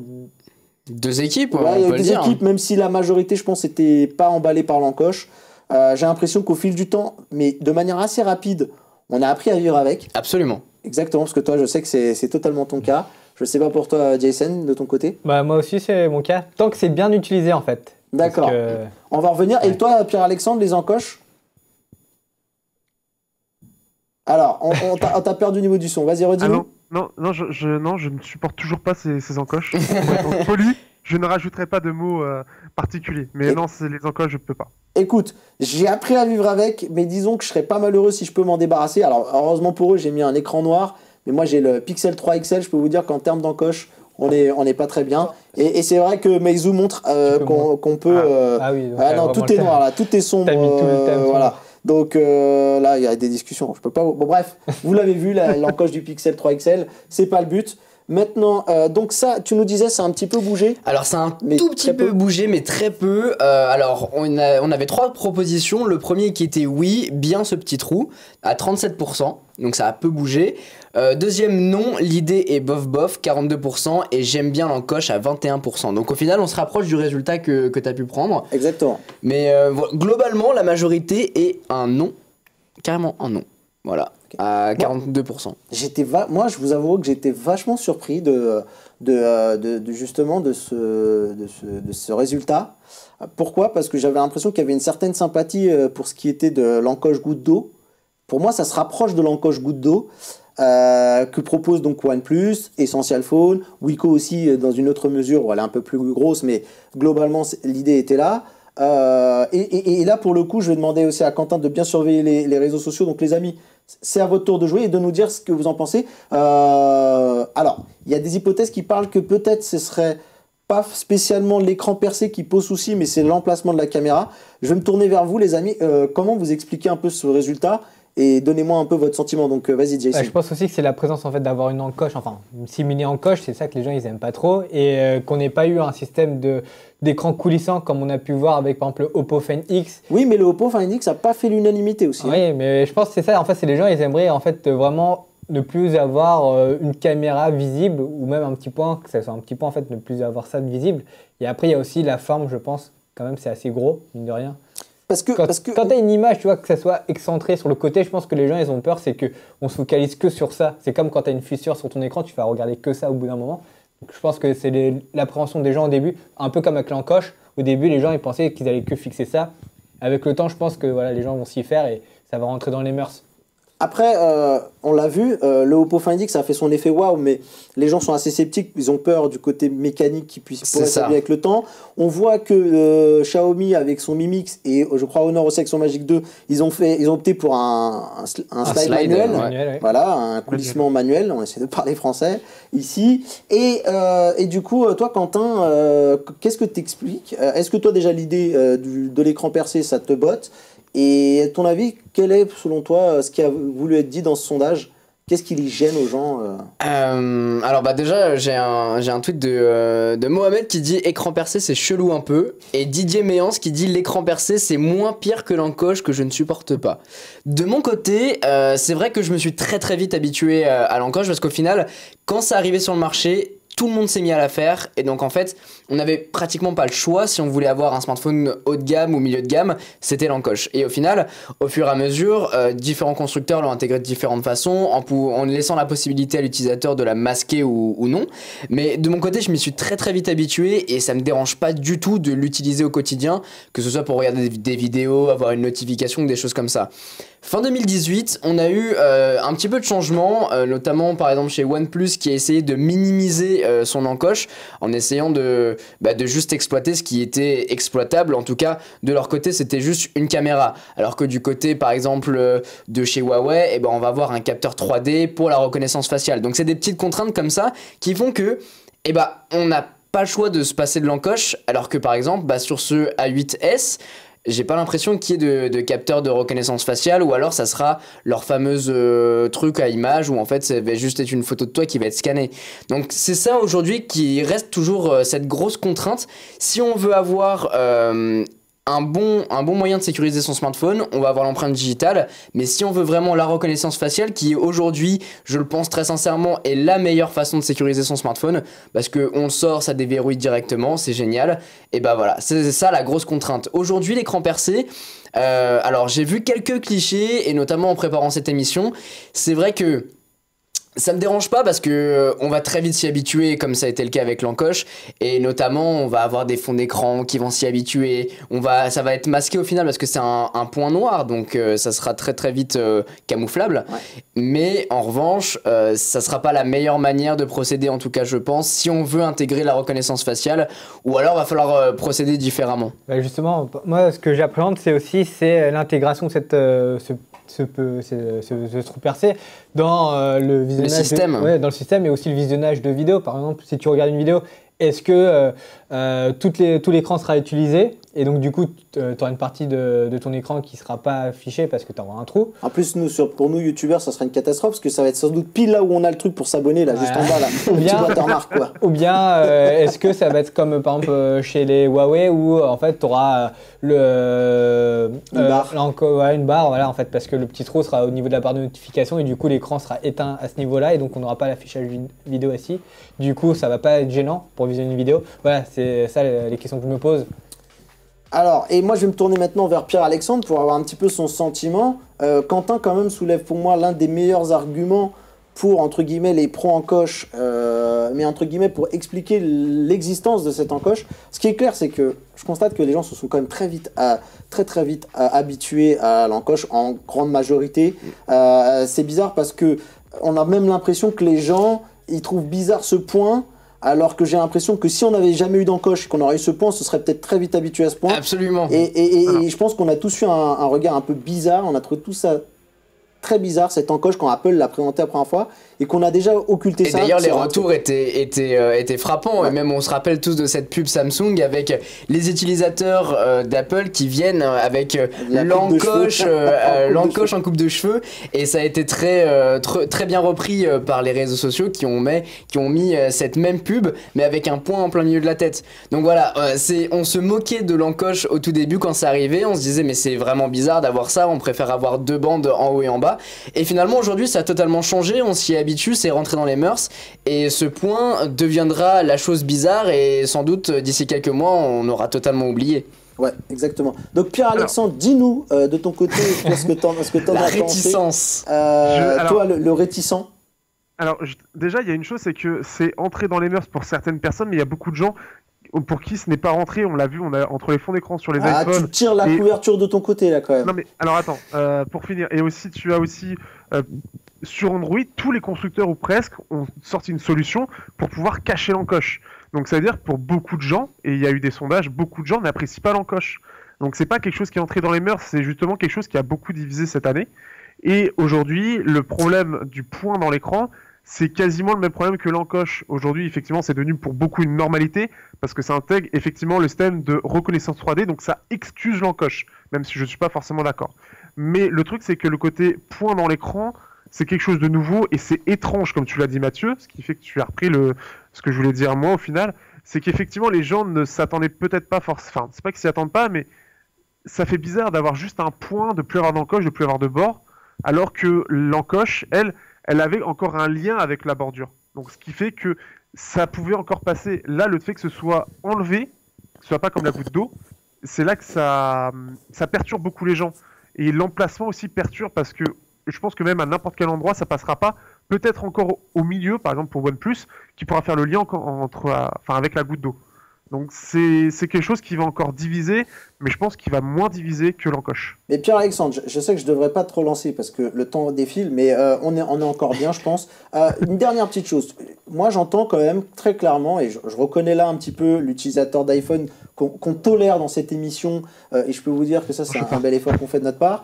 Deux équipes, il y a eu deux équipes, même si la majorité, je pense, n'était pas emballée par l'encoche. J'ai l'impression qu'au fil du temps, mais de manière assez rapide, on a appris à vivre avec. Absolument. Exactement, parce que toi, je sais que c'est totalement ton cas. Je sais pas pour toi, Jason, de ton côté. Bah moi aussi c'est mon cas. Tant que c'est bien utilisé en fait. D'accord. On va revenir. Ouais. Et toi, Pierre-Alexandre, les encoches? Alors, on t'a perdu au niveau du son. Vas-y, redis-nous. Non, je ne supporte toujours pas ces encoches. Pour être poli, je ne rajouterai pas de mots particuliers. Mais non, les encoches, je peux pas. Écoute, j'ai appris à vivre avec, mais disons que je serais pas malheureux si je peux m'en débarrasser. Alors, heureusement pour eux, j'ai mis un écran noir, mais moi j'ai le Pixel 3 XL. Je peux vous dire qu'en termes d'encoches, on est pas très bien. Et c'est vrai que Meizu montre qu'on peut. Non, tout est noir là, tout est sombre. T'as mis tout le thème. Voilà. Donc là, il y a des discussions. Je peux pas. Bon, bref, vous l'avez vu, l'encoche du Pixel 3 XL, c'est pas le but. Maintenant, donc ça, tu nous disais, ça a un petit peu bougé. Alors, ça a un tout petit peu bougé, mais très peu. Alors, on avait 3 propositions. Le premier qui était oui, bien ce petit trou, à 37%. Donc, ça a peu bougé. Deuxième, non, l'idée est bof, 42%. Et j'aime bien l'encoche à 21%. Donc, au final, on se rapproche du résultat que tu as pu prendre. Exactement. Mais globalement, la majorité est un non. Carrément un non. Voilà. À 42%. Moi, je vous avoue que j'étais vachement surpris justement de ce résultat. Pourquoi ? Parce que j'avais l'impression qu'il y avait une certaine sympathie pour ce qui était de l'encoche goutte d'eau. Pour moi, ça se rapproche de l'encoche goutte d'eau que propose donc OnePlus, Essential Phone, Wiko aussi dans une autre mesure où elle est un peu plus grosse, mais globalement l'idée était là. Et là, pour le coup, je vais demander aussi à Quentin de bien surveiller les réseaux sociaux. Donc, les amis, c'est à votre tour de jouer et de nous dire ce que vous en pensez. Alors, il y a des hypothèses qui parlent que peut-être ce serait pas spécialement l'écran percé qui pose souci, mais c'est l'emplacement de la caméra. Je vais me tourner vers vous, les amis. Comment vous expliquez un peu ce résultat ? Et donnez-moi un peu votre sentiment. Donc, vas-y, Jason. Je pense aussi que c'est la présence en fait d'avoir une encoche, enfin une simili encoche, c'est ça que les gens ils aiment pas trop, et qu'on n'ait pas eu un système d'écran coulissant comme on a pu voir avec par exemple le Oppo Find X. Oui, mais le Oppo Find X n'a pas fait l'unanimité aussi. Oui, mais je pense que c'est ça. En fait, c'est les gens ils aimeraient en fait vraiment ne plus avoir une caméra visible, ou même un petit point, que ça soit un petit point en fait, ne plus avoir ça de visible. Et après il y a aussi la forme, je pense quand même c'est assez gros mine de rien. Quand tu as une image, tu vois, que ça soit excentré sur le côté, je pense que les gens, ils ont peur, c'est qu'on se focalise que sur ça. C'est comme quand tu as une fissure sur ton écran, tu vas regarder que ça au bout d'un moment. Donc, je pense que c'est l'appréhension des gens au début, un peu comme avec l'encoche. Au début, les gens, ils pensaient qu'ils allaient que fixer ça. Avec le temps, je pense que voilà, les gens vont s'y faire et ça va rentrer dans les mœurs. Après, on l'a vu, le Oppo Find X, ça a fait son effet waouh, mais les gens sont assez sceptiques, ils ont peur du côté mécanique qui pourrait s'établir avec le temps. On voit que Xiaomi avec son Mi Mix et je crois Honor aussi avec son Magic 2, ils ont opté pour un slide manuel, ouais. Voilà, un coulissement manuel, on essaie de parler français ici. Et du coup, toi Quentin, qu'est-ce que t'expliques ? Est-ce que toi déjà l'idée de l'écran percé, ça te botte ? Et à ton avis, quel est selon toi ce qui a voulu être dit dans ce sondage ? Qu'est-ce qui les gêne aux gens Alors déjà j'ai un tweet de Mohamed qui dit écran percé c'est chelou un peu, et Didier Méance qui dit l'écran percé c'est moins pire que l'encoche que je ne supporte pas. De mon côté c'est vrai que je me suis très très vite habitué à l'encoche, parce qu'au final quand ça arrivait sur le marché, tout le monde s'est mis à la faire, et donc en fait on n'avait pratiquement pas le choix. Si on voulait avoir un smartphone haut de gamme ou milieu de gamme, c'était l'encoche. Et au final, au fur et à mesure, différents constructeurs l'ont intégré de différentes façons, en laissant la possibilité à l'utilisateur de la masquer ou non. Mais de mon côté, je m'y suis très très vite habitué, et ça me dérange pas du tout de l'utiliser au quotidien, que ce soit pour regarder des vidéos, avoir une notification ou des choses comme ça. Fin 2018, on a eu un petit peu de changement, notamment par exemple chez OnePlus qui a essayé de minimiser son encoche en essayant de juste exploiter ce qui était exploitable. En tout cas, de leur côté, c'était juste une caméra. Alors que du côté, par exemple, de chez Huawei, on va avoir un capteur 3D pour la reconnaissance faciale. Donc c'est des petites contraintes comme ça qui font que on n'a pas le choix de se passer de l'encoche, alors que par exemple, sur ce A8S, j'ai pas l'impression qu'il y ait de capteurs de reconnaissance faciale, ou alors ça sera leur fameuse truc à image où en fait ça va juste être une photo de toi qui va être scannée. Donc c'est ça aujourd'hui qui reste toujours cette grosse contrainte. Si on veut avoir un bon moyen de sécuriser son smartphone, on va avoir l'empreinte digitale, mais si on veut vraiment la reconnaissance faciale, qui aujourd'hui, je le pense très sincèrement, est la meilleure façon de sécuriser son smartphone, parce qu'on le sort, ça déverrouille directement, c'est génial, et voilà, c'est ça la grosse contrainte. Aujourd'hui, l'écran percé, alors j'ai vu quelques clichés, et notamment en préparant cette émission, c'est vrai que Ça me dérange pas parce que on va très vite s'y habituer comme ça a été le cas avec l'encoche et notamment on va avoir des fonds d'écran qui vont s'y habituer, ça va être masqué au final parce que c'est un point noir donc ça sera très très vite camouflable mais en revanche ça sera pas la meilleure manière de procéder en tout cas je pense si on veut intégrer la reconnaissance faciale ou alors va falloir procéder différemment. Justement moi ce que j'appréhende c'est l'intégration de ce trou percé dans le visionnage système. Dans le système et aussi le visionnage de vidéos. Par exemple, si tu regardes une vidéo, est-ce que tout l'écran sera utilisé et donc du coup tu auras une partie de ton écran qui ne sera pas affichée parce que tu auras un trou. En plus pour nous youtubeurs ça sera une catastrophe parce que ça va être sans doute pile là où on a le truc pour s'abonner là juste en bas là. Ou bien est-ce que ça va être comme par exemple chez les Huawei où en fait tu auras une barre voilà en fait parce que le petit trou sera au niveau de la barre de notification et du coup l'écran sera éteint à ce niveau là et donc on n'aura pas l'affichage vidéo ici. Du coup ça va pas être gênant pour visionner une vidéo. Voilà c'est ça les questions que je me pose. Alors, et moi je vais me tourner maintenant vers Pierre-Alexandre pour avoir un petit peu son sentiment. Quentin quand même soulève pour moi l'un des meilleurs arguments pour, entre guillemets, les pros encoches, mais entre guillemets pour expliquer l'existence de cette encoche. Ce qui est clair, c'est que je constate que les gens se sont quand même très vite habitués à l'encoche en grande majorité. C'est bizarre parce que on a même l'impression que les gens, ils trouvent bizarre ce point. Alors que j'ai l'impression que si on n'avait jamais eu d'encoche, qu'on aurait eu ce point, on se serait peut-être très vite habitué à ce point. Absolument. Et je pense qu'on a tous eu un regard un peu bizarre, on a trouvé tout ça très bizarre, cette encoche quand Apple l'a présenté la première fois et qu'on a déjà occulté ça. Et d'ailleurs les retours étaient frappants et même on se rappelle tous de cette pub Samsung avec les utilisateurs d'Apple qui viennent avec l'encoche en coupe de cheveux et ça a été très bien repris par les réseaux sociaux qui ont mis cette même pub mais avec un point en plein milieu de la tête. Donc voilà, on se moquait de l'encoche au tout début quand ça arrivait, on se disait mais c'est vraiment bizarre d'avoir ça, on préfère avoir deux bandes en haut et en bas. Et finalement aujourd'hui ça a totalement changé, on s'y habitue, c'est rentré dans les mœurs et ce point deviendra la chose bizarre et sans doute d'ici quelques mois on aura totalement oublié. Ouais, exactement. Donc Pierre-Alexandre, dis-nous de ton côté ce que t'en as pensé. La réticence. Toi le réticent. Alors déjà il y a une chose, c'est que c'est entré dans les mœurs pour certaines personnes mais il y a beaucoup de gens pour qui ce n'est pas rentré, on l'a vu, on a entre les fonds d'écran sur les iPhones. Tu tires la couverture de ton côté là quand même. Non mais alors attends, pour finir, et aussi tu as aussi sur Android, tous les constructeurs ou presque ont sorti une solution pour pouvoir cacher l'encoche. Donc ça veut dire que pour beaucoup de gens, et il y a eu des sondages, beaucoup de gens n'apprécient pas l'encoche. Donc c'est pas quelque chose qui est entré dans les mœurs, c'est justement quelque chose qui a beaucoup divisé cette année. Et aujourd'hui, le problème du point dans l'écran, c'est quasiment le même problème que l'encoche. Aujourd'hui, effectivement, c'est devenu pour beaucoup une normalité parce que ça intègre effectivement le système de reconnaissance 3D, donc ça excuse l'encoche, même si je ne suis pas forcément d'accord. Mais le truc, c'est que le côté point dans l'écran, c'est quelque chose de nouveau et c'est étrange, comme tu l'as dit Mathieu, ce qui fait que tu as repris ce que je voulais dire moi au final, c'est qu'effectivement les gens ne s'attendaient peut-être pas forcément, enfin c'est pas qu'ils s'y attendent pas, mais ça fait bizarre d'avoir juste un point, de plus avoir d'encoche, de plus avoir de bord, alors que l'encoche, elle avait encore un lien avec la bordure. Donc ce qui fait que ça pouvait encore passer. Là, le fait que ce soit enlevé, que ce soit pas comme la goutte d'eau, c'est là que ça perturbe beaucoup les gens. Et l'emplacement aussi perturbe parce que je pense que même à n'importe quel endroit, ça passera pas. Peut-être encore au milieu, par exemple pour OnePlus, qui pourra faire le lien avec la goutte d'eau. Donc c'est quelque chose qui va encore diviser, mais je pense qu'il va moins diviser que l'encoche. Mais Pierre-Alexandre, je sais que je devrais pas trop lancer parce que le temps défile, mais on est encore bien, je pense. Une dernière petite chose. Moi, j'entends quand même très clairement, et je reconnais là un petit peu l'utilisateur d'iPhone qu'on tolère dans cette émission, et je peux vous dire que ça, c'est un bel effort qu'on fait de notre part.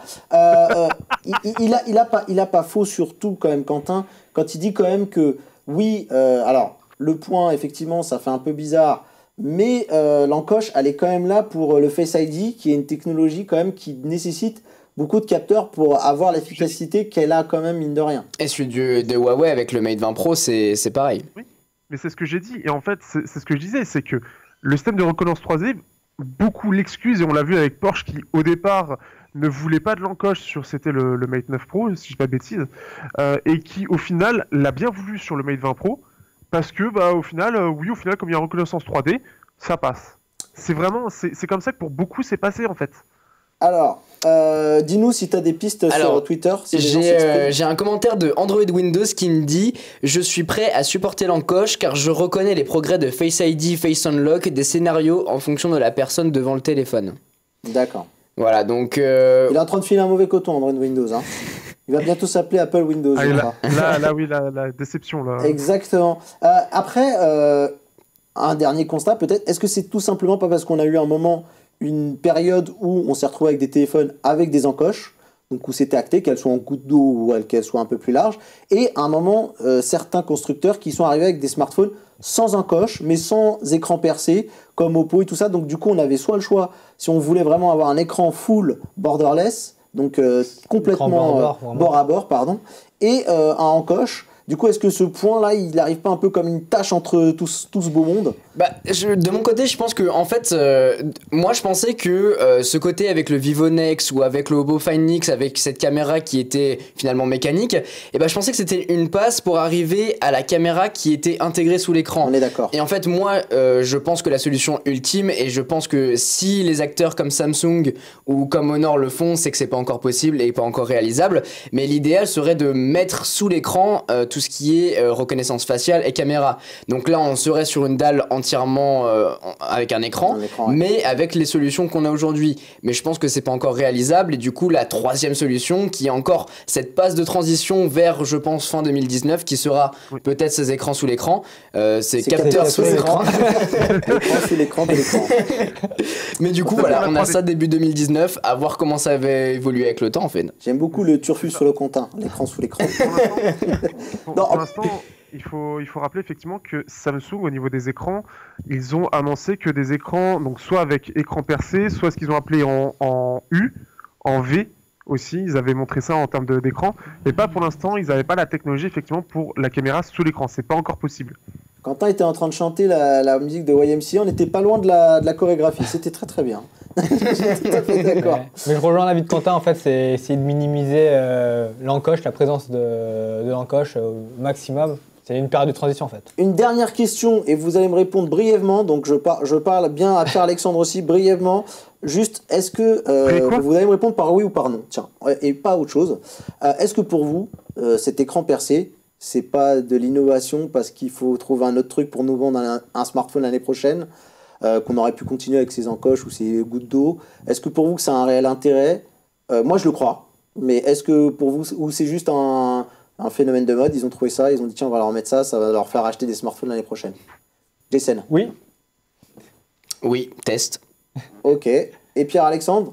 Il a pas faux, surtout quand même, Quentin, quand il dit quand même que oui, alors le point, effectivement, ça fait un peu bizarre. Mais l'encoche, elle est quand même là pour le Face ID, qui est une technologie quand même qui nécessite beaucoup de capteurs pour avoir l'efficacité qu'elle a quand même, mine de rien. Et celui de Huawei avec le Mate 20 Pro, c'est pareil. Oui, mais c'est ce que j'ai dit. Et en fait, c'est ce que je disais, c'est que le système de reconnaissance 3D, beaucoup l'excusent, et on l'a vu avec Porsche qui, au départ, ne voulait pas de l'encoche c'était le Mate 9 Pro, si je dis pas de bêtises, et qui, au final, l'a bien voulu sur le Mate 20 Pro, parce que, au final, comme il y a reconnaissance 3D, ça passe. C'est comme ça que pour beaucoup, c'est passé, en fait. Alors, Dis-nous si tu as des pistes sur Twitter. Si j'ai un commentaire de Android Windows qui me dit « Je suis prêt à supporter l'encoche car je reconnais les progrès de Face ID, Face Unlock, des scénarios en fonction de la personne devant le téléphone. » D'accord. Voilà, donc... Il est en train de filer un mauvais coton, Android Windows. Hein. Il va bientôt s'appeler Apple Windows. Oui, la déception. Là. Exactement. Après, un dernier constat peut-être. Est-ce que c'est tout simplement pas parce qu'on a eu un moment, une période où on s'est retrouvé avec des téléphones avec des encoches, donc où c'était acté, qu'elles soient en goutte d'eau ou qu'elles soient un peu plus larges, et à un moment, certains constructeurs qui sont arrivés avec des smartphones sans encoche, mais sans écran percé, comme Oppo et tout ça. Donc du coup, on avait soit le choix, si on voulait vraiment avoir un écran full borderless, donc complètement bord à bord, pardon, et un encoche. Du coup, est-ce que ce point-là, il n'arrive pas un peu comme une tâche entre tout ce beau monde ? De mon côté, je pense que en fait, moi je pensais que ce côté avec le Vivo Nex ou avec le Oppo Find X, avec cette caméra qui était finalement mécanique, je pensais que c'était une passe pour arriver à la caméra qui était intégrée sous l'écran. On est d'accord. Et en fait, moi, je pense que la solution ultime, et je pense que si les acteurs comme Samsung ou comme Honor le font, c'est que c'est pas encore possible et pas encore réalisable. Mais l'idéal serait de mettre sous l'écran tout ce qui est reconnaissance faciale et caméra. Donc là, on serait sur une dalle entièrement avec un écran, mais avec les solutions qu'on a aujourd'hui. Mais je pense que c'est pas encore réalisable, et du coup, la troisième solution, qui est encore cette passe de transition vers, je pense, fin 2019, qui sera peut-être ces écrans sous l'écran, c'est capteurs sous l'écran. L'écran sous l'écran de l'écran. Mais du coup, voilà, on a ça début 2019, à voir comment ça va évoluer avec le temps, en fait. J'aime beaucoup le turfu sur le comptin, l'écran sous l'écran. Pour l'instant, il faut rappeler effectivement que Samsung, au niveau des écrans, ils ont annoncé que des écrans, donc soit avec écran percé, soit ce qu'ils ont appelé en U, en V aussi, ils avaient montré ça en termes d'écran, mais pas pour l'instant, ils n'avaient pas la technologie effectivement pour la caméra sous l'écran, c'est pas encore possible. Quentin était en train de chanter la musique de YMCA, on n'était pas loin de la chorégraphie, c'était très très bien. J'étais tout à fait d'accord. Mais je rejoins l'avis de Quentin, en fait, c'est essayer de minimiser l'encoche, la présence de l'encoche au maximum. C'est une période de transition en fait. Une dernière question, et vous allez me répondre brièvement, donc je parle bien à Pierre-Alexandre aussi, brièvement. Juste, est-ce que vous allez me répondre par oui ou par non, tiens, et pas autre chose. Est-ce que pour vous, cet écran percé, c'est pas de l'innovation parce qu'il faut trouver un autre truc pour nous vendre un smartphone l'année prochaine, qu'on aurait pu continuer avec ses encoches ou ses gouttes d'eau? Est-ce que pour vous que ça a un réel intérêt? Moi je le crois, mais est-ce que pour vous, ou c'est juste un phénomène de mode, ils ont trouvé ça, ils ont dit tiens on va leur mettre ça, ça va leur faire acheter des smartphones l'année prochaine? Jason? Oui. Oui, test. Ok. Et Pierre-Alexandre?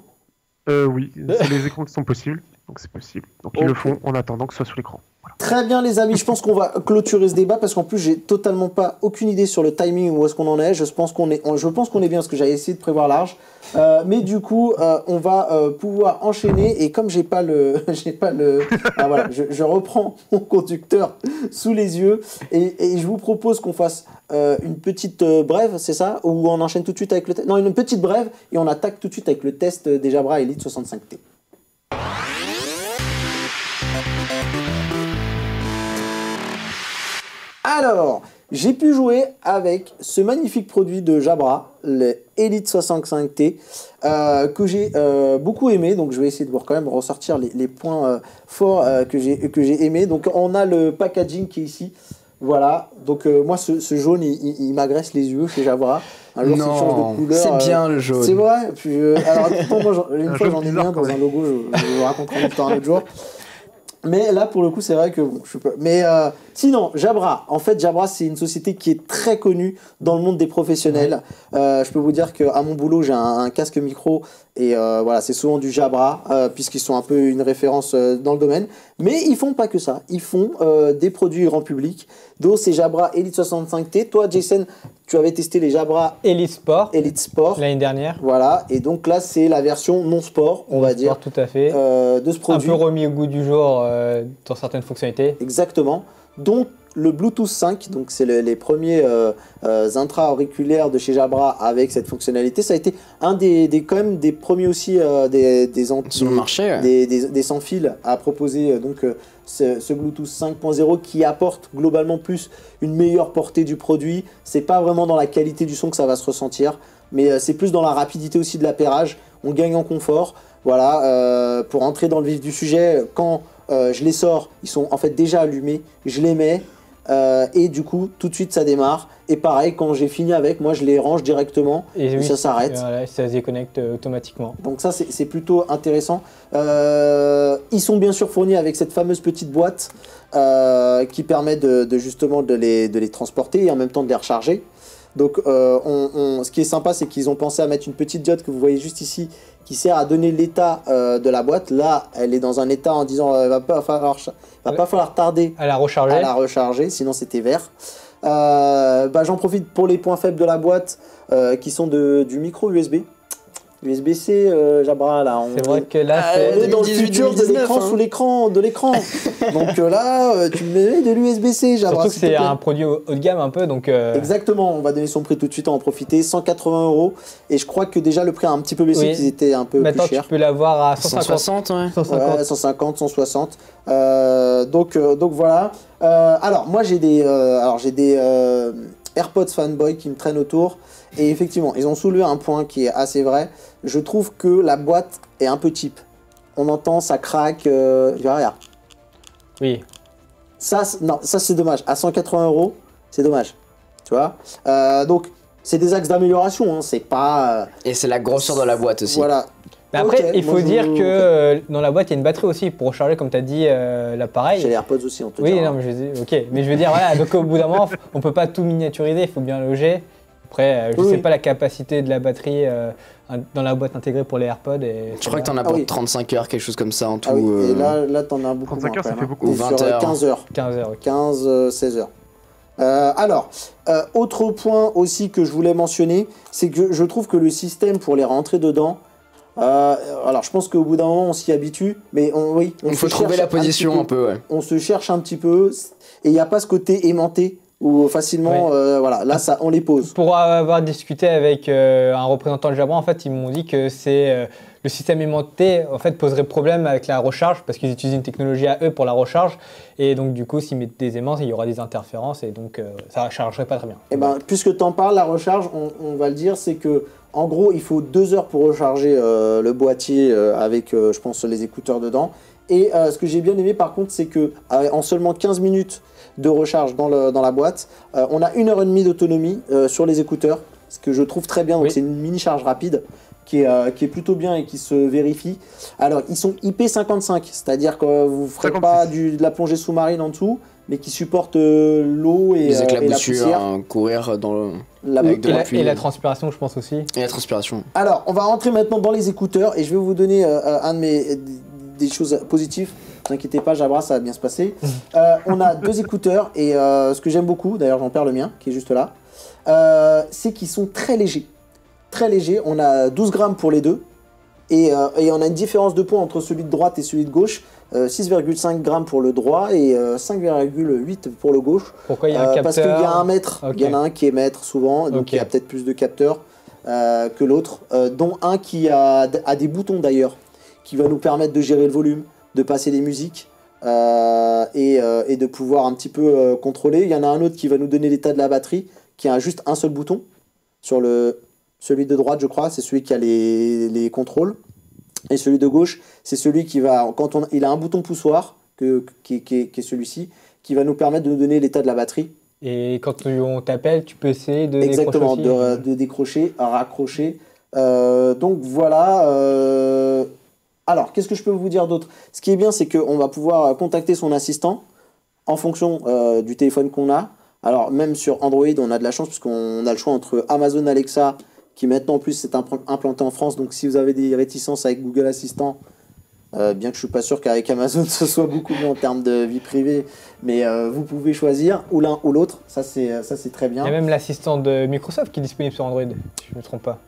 Oui, c'est les écrans qui sont possibles, donc c'est possible. Donc ils le font en attendant que ce soit sous l'écran. Voilà. Très bien les amis, je pense qu'on va clôturer ce débat parce qu'en plus j'ai totalement pas aucune idée sur le timing où est-ce qu'on en est. Je pense qu'on est bien parce que j'avais essayé de prévoir large. Mais du coup on va pouvoir enchaîner, et comme j'ai pas le voilà, je reprends mon conducteur sous les yeux et je vous propose qu'on fasse une petite brève, c'est ça, ou on enchaîne tout de suite avec le test? Non, une petite brève et on attaque tout de suite avec le test des Jabra Elite 65T. Alors, j'ai pu jouer avec ce magnifique produit de Jabra, le Elite 65T, que j'ai beaucoup aimé. Donc, je vais essayer de voir quand même ressortir les points forts que j'ai aimé. Donc, on a le packaging qui est ici. Voilà. Donc, moi, ce jaune, il m'agresse les yeux chez Jabra. Un jour, s'il change de couleur. C'est bien le jaune. C'est vrai. Puis, alors, moi, une fois, j'en ai mis un dans un logo. Je vous raconterai une histoire un autre jour. Mais là, pour le coup, c'est vrai que bon, je suis pas... Mais sinon, Jabra. En fait, Jabra, c'est une société qui est très connue dans le monde des professionnels. Je peux vous dire qu'à mon boulot, j'ai un casque micro et voilà, c'est souvent du Jabra puisqu'ils sont un peu une référence dans le domaine. Mais ils font pas que ça. Ils font des produits grand public, dont ces Jabra Elite 65T. Toi, Jason, tu avais testé les Jabra Elite Sport l'année dernière. Voilà, et donc là, c'est la version non sport, on va dire. Tout à fait. De ce produit. Un peu remis au goût du jour dans certaines fonctionnalités. Exactement. Donc le Bluetooth 5, donc c'est les premiers intra-auriculaires de chez Jabra avec cette fonctionnalité. Ça a été un quand même des premiers aussi sur le marché, des sans fil à proposer donc ce Bluetooth 5.0 qui apporte globalement plus une meilleure portée du produit. C'est pas vraiment dans la qualité du son que ça va se ressentir, mais c'est plus dans la rapidité aussi de l'appairage. On gagne en confort. Voilà, pour entrer dans le vif du sujet, quand je les sors, ils sont en fait déjà allumés, je les mets et du coup tout de suite ça démarre. Et pareil, quand j'ai fini avec, moi je les range directement et ça s'arrête. Voilà, ça se déconnecte automatiquement. Donc ça c'est plutôt intéressant. Ils sont bien sûr fournis avec cette fameuse petite boîte qui permet justement de les transporter et en même temps de les recharger. Donc ce qui est sympa, c'est qu'ils ont pensé à mettre une petite diode que vous voyez juste ici qui sert à donner l'état de la boîte. Là, elle est dans un état en disant va pas falloir tarder à la recharger, sinon c'était vert. J'en profite pour les points faibles de la boîte qui sont du micro USB. USB-C, Jabra, là. C'est vrai que là, on est dans le futur de l'écran sous l'écran de l'écran. Donc là, tu mets de l'USB-C, Jabra. Surtout que c'est un produit haut de gamme un peu, donc... Exactement, on va donner son prix tout de suite, on va en profiter. 180 €. Et je crois que déjà le prix a un petit peu baissé, qu'ils étaient un peu maintenant, plus chers. Tu peux l'avoir à 160, ouais. 150, 160. Donc voilà. Alors, moi, j'ai des AirPods Fanboy qui me traînent autour. Et effectivement, ils ont soulevé un point qui est assez vrai. Je trouve que la boîte est un peu cheap. On entend, ça craque. Regarde. Oui. Ça c'est dommage. À 180 €, c'est dommage. Tu vois. Donc, c'est des axes d'amélioration. Hein. C'est pas. Et c'est la grosseur de la boîte aussi. Voilà. Mais après, il faut dire que dans la boîte, il y a une batterie aussi pour recharger, comme tu as dit, l'appareil. J'ai les AirPods aussi, on te Oui, non, mais je veux dire, voilà, donc au bout d'un moment, on peut pas tout miniaturiser, il faut bien loger. Après, je sais pas la capacité de la batterie dans la boîte intégrée pour les AirPods. Je crois que tu en as pour 35 heures, quelque chose comme ça en tout. Ah oui, et là tu en as beaucoup 35 heures, ça fait beaucoup. Ou 20 heures. 15 heures. 15 heures, 16 heures. Alors, autre point aussi que je voulais mentionner, c'est que je trouve que le système pour les rentrer dedans, alors je pense qu'au bout d'un moment on s'y habitue, mais il faut trouver la position un peu, ouais. On se cherche un petit peu et il n'y a pas ce côté aimanté où facilement, voilà, là ça, on les pose. Pour avoir discuté avec un représentant de Jabra, en fait, ils m'ont dit que le système aimanté en fait poserait problème avec la recharge parce qu'ils utilisent une technologie à eux pour la recharge et donc du coup s'ils mettent des aimants il y aura des interférences et donc ça ne chargerait pas très bien. Et puisque tu en parles, la recharge, on va le dire, c'est que en gros il faut 2 heures pour recharger le boîtier avec je pense les écouteurs dedans. Et ce que j'ai bien aimé par contre, c'est que en seulement 15 minutes de recharge dans la boîte, on a 1h30 d'autonomie sur les écouteurs, ce que je trouve très bien. Donc c'est une mini charge rapide qui est plutôt bien et qui se vérifie. Alors ils sont IP55, c'est-à-dire que vous ne ferez pas de la plongée sous-marine en dessous, mais qui supportent l'eau et la poussière. Courir dans et la transpiration, je pense aussi. Et la transpiration. Alors on va rentrer maintenant dans les écouteurs et je vais vous donner des choses positives. Ne vous inquiétez pas, Jabra, ça va bien se passer. On a 2 écouteurs et ce que j'aime beaucoup, d'ailleurs j'en perds le mien qui est juste là, c'est qu'ils sont très légers. Très légers, on a 12 grammes pour les deux et on a une différence de poids entre celui de droite et celui de gauche, 6,5 grammes pour le droit et 5,8 pour le gauche. Pourquoi il y a un capteur? Parce qu'il y a un mètre, il y en a un qui est mètre souvent, donc il y a peut-être plus de capteurs que l'autre, dont un qui a des boutons d'ailleurs, qui va nous permettre de gérer le volume, de passer les musiques et de pouvoir un petit peu contrôler. Il y en a un autre qui va nous donner l'état de la batterie, qui a juste un seul bouton. Sur celui de droite, je crois, c'est celui qui a les contrôles. Et celui de gauche, c'est celui qui va, il a un bouton poussoir, qui est celui-ci, qui va nous permettre de nous donner l'état de la batterie. Et quand on t'appelle, tu peux essayer de Exactement, décrocher de décrocher, à raccrocher. Donc voilà. Alors, qu'est-ce que je peux vous dire d'autre? Ce qui est bien, c'est qu'on va pouvoir contacter son assistant en fonction du téléphone qu'on a. Alors, même sur Android, on a de la chance puisqu'on a le choix entre Amazon Alexa, qui maintenant en plus est implanté en France. Donc, si vous avez des réticences avec Google Assistant, bien que je ne suis pas sûr qu'avec Amazon, ce soit beaucoup mieux en termes de vie privée, mais vous pouvez choisir ou l'un ou l'autre. Ça, c'est très bien. Il y a même l'assistant de Microsoft qui est disponible sur Android, si je ne me trompe pas.